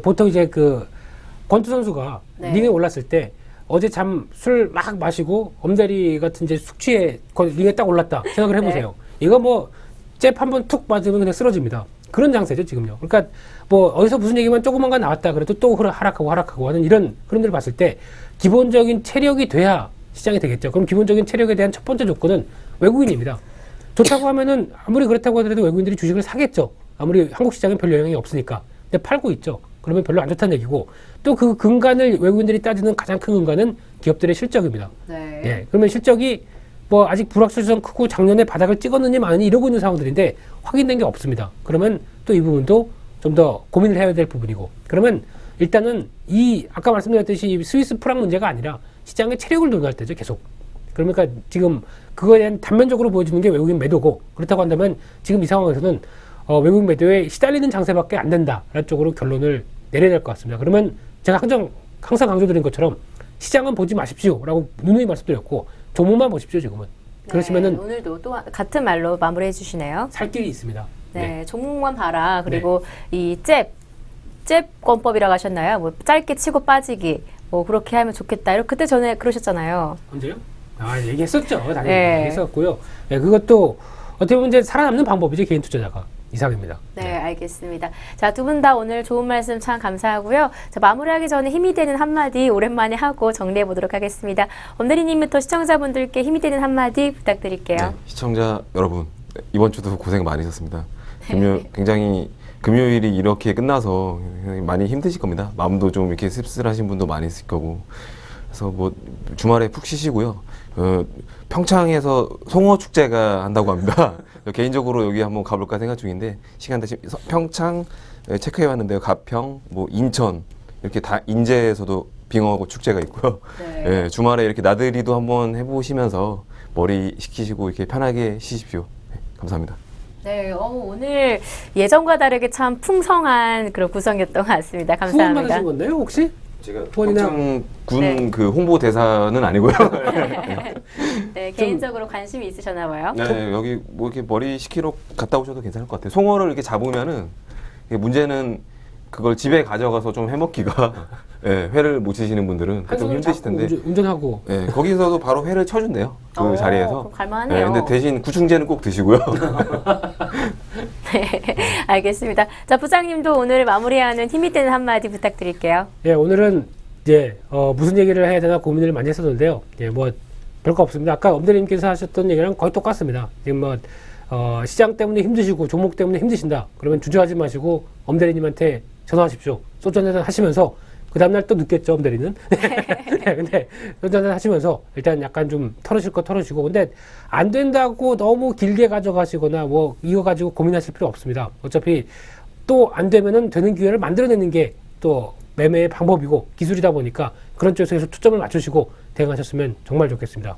보통 이제 권투 선수가 네. 링에 올랐을 때 어제 술 막 마시고 엄대리 같은 이제 숙취에 링에 딱 올랐다 생각을 해보세요. 이거 잽 한 번 툭 맞으면 그냥 쓰러집니다. 그런 장세죠 지금요. 그러니까 어디서 무슨 얘기만 조그만가 나왔다 그래도 또 하락하고 하는 이런 흐름들을 봤을 때 기본적인 체력이 돼야 시장이 되겠죠. 그럼 기본적인 체력에 대한 첫 번째 조건은 외국인입니다. 좋다고 하면은 아무리 그렇다고 하더라도 외국인들이 주식을 사겠죠. 아무리 한국 시장은 별 영향이 없으니까. 근데 팔고 있죠. 그러면 별로 안 좋다는 얘기고 또 그 근간을 외국인들이 따지는 가장 큰 근간은 기업들의 실적입니다. 네. 예, 그러면 실적이 아직 불확실성 크고 작년에 바닥을 찍었느니 마느니 이러고 있는 상황들인데 확인된 게 없습니다. 그러면 또 이 부분도 좀 더 고민을 해야 될 부분이고 그러면 일단은 아까 말씀드렸듯이 이 스위스 프랑 문제가 아니라 시장의 체력을 논할 때죠 계속. 그러니까 지금 그거에 대한 단면적으로 보여주는 게 외국인 매도고 그렇다고 한다면 지금 이 상황에서는 외국인 매도에 시달리는 장세밖에 안 된다라는 쪽으로 결론을 내려야 될 것 같습니다. 그러면 제가 항상 강조드린 것처럼 시장은 보지 마십시오라고 누누이 말씀드렸고 종목만 보십시오 지금은. 그러시면은 오늘도 또 같은 말로 마무리해 주시네요. 살 길이 있습니다. 네, 종목만 봐라. 그리고 이 잽 권법이라고 하셨나요? 짧게 치고 빠지기. 그렇게 하면 좋겠다. 그때 전에 그러셨잖아요. 언제요? 얘기했었죠. 당연히 네. 얘기했었고요. 네, 그것도 어떻게 보면 이제 살아남는 방법이죠. 개인 투자자가. 이상입니다. 네, 알겠습니다. 자, 두 분 다 오늘 좋은 말씀 참 감사하고요. 자, 마무리하기 전에 힘이 되는 한마디 오랜만에 하고 정리해 보도록 하겠습니다. 엄대리님부터 시청자분들께 힘이 되는 한마디 부탁드릴게요. 네, 시청자 여러분, 이번 주도 고생 많으셨습니다. 굉장히 금요일이 이렇게 끝나서 많이 힘드실 겁니다. 마음도 좀 이렇게 씁쓸하신 분도 많이 있을 거고. 그래서 뭐 주말에 푹 쉬시고요. 평창에서 송어 축제가 한다고 합니다. 개인적으로 여기 한번 가볼까 생각 중인데 시간 되시면 평창 체크해왔는데요. 가평, 뭐 인천 이렇게 다 인제에서도 빙어 축제가 있고요. 네. 예, 주말에 이렇게 나들이도 한번 해보시면서 머리 식히시고 이렇게 편하게 쉬십시오. 네, 감사합니다. 네, 오늘 예전과 다르게 참 풍성한 그런 구성이었던 것 같습니다. 후원 감사합니다. 받으신 건데요, 혹시? 제가 후원이나- 평창군 네. 그 홍보 대사는 아니고요. 네, 개인적으로 관심이 있으셨나 봐요. 네, 여기 뭐 이렇게 머리 식히러 갔다 오셔도 괜찮을 것 같아요. 송어를 이렇게 잡으면은 이게 문제는 그걸 집에 가져가서 좀 해먹기가 예, 회를 못 치시는 분들은 좀 힘드실 텐데 운전하고. 예, 거기서도 바로 회를 쳐준대요. 그 자리에서. 그럼 갈만하네요. 예, 근데 대신 구충제는 꼭 드시고요. 네, 알겠습니다. 자, 부장님도 오늘 마무리하는 힘이 되는 한마디 부탁드릴게요. 예, 오늘은 이제 무슨 얘기를 해야 되나 고민을 많이 했었는데요. 예, 뭐 별거 없습니다. 아까 엄대리님께서 하셨던 얘기랑 거의 똑같습니다. 지금 뭐 시장 때문에 힘드시고 종목 때문에 힘드신다. 그러면 주저하지 마시고 엄대리님한테 전화하십시오. 소주 한잔 하시면서 그 다음날 또 늦겠죠, 엄대리는. 네, 근데 소주 한잔 하시면서 일단 약간 좀 털으실 거 털으시고, 근데 안 된다고 너무 길게 가져가시거나 뭐 이거 가지고 고민하실 필요 없습니다. 어차피 또 안 되면은 되는 기회를 만들어내는 게 또 매매의 방법이고 기술이다 보니까 그런 쪽에서 초점을 맞추시고 대응하셨으면 정말 좋겠습니다.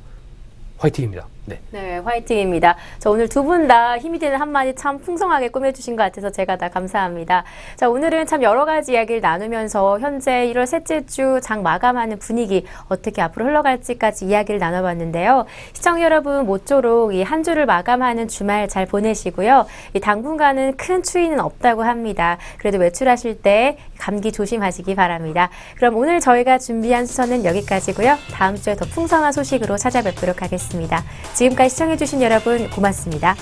화이팅입니다. 네. 네, 화이팅입니다. 자, 오늘 두 분 다 힘이 되는 한마디 참 풍성하게 꾸며주신 것 같아서 제가 다 감사합니다. 자, 오늘은 참 여러 가지 이야기를 나누면서 현재 1월 셋째 주 장 마감하는 분위기 어떻게 앞으로 흘러갈지까지 이야기를 나눠봤는데요. 시청자 여러분 모쪼록 이 한 주를 마감하는 주말 잘 보내시고요. 이 당분간은 큰 추위는 없다고 합니다. 그래도 외출하실 때 감기 조심하시기 바랍니다. 그럼 오늘 저희가 준비한 수서는 여기까지고요. 다음 주에 더 풍성한 소식으로 찾아뵙도록 하겠습니다. 지금까지 시청해주신 여러분 고맙습니다.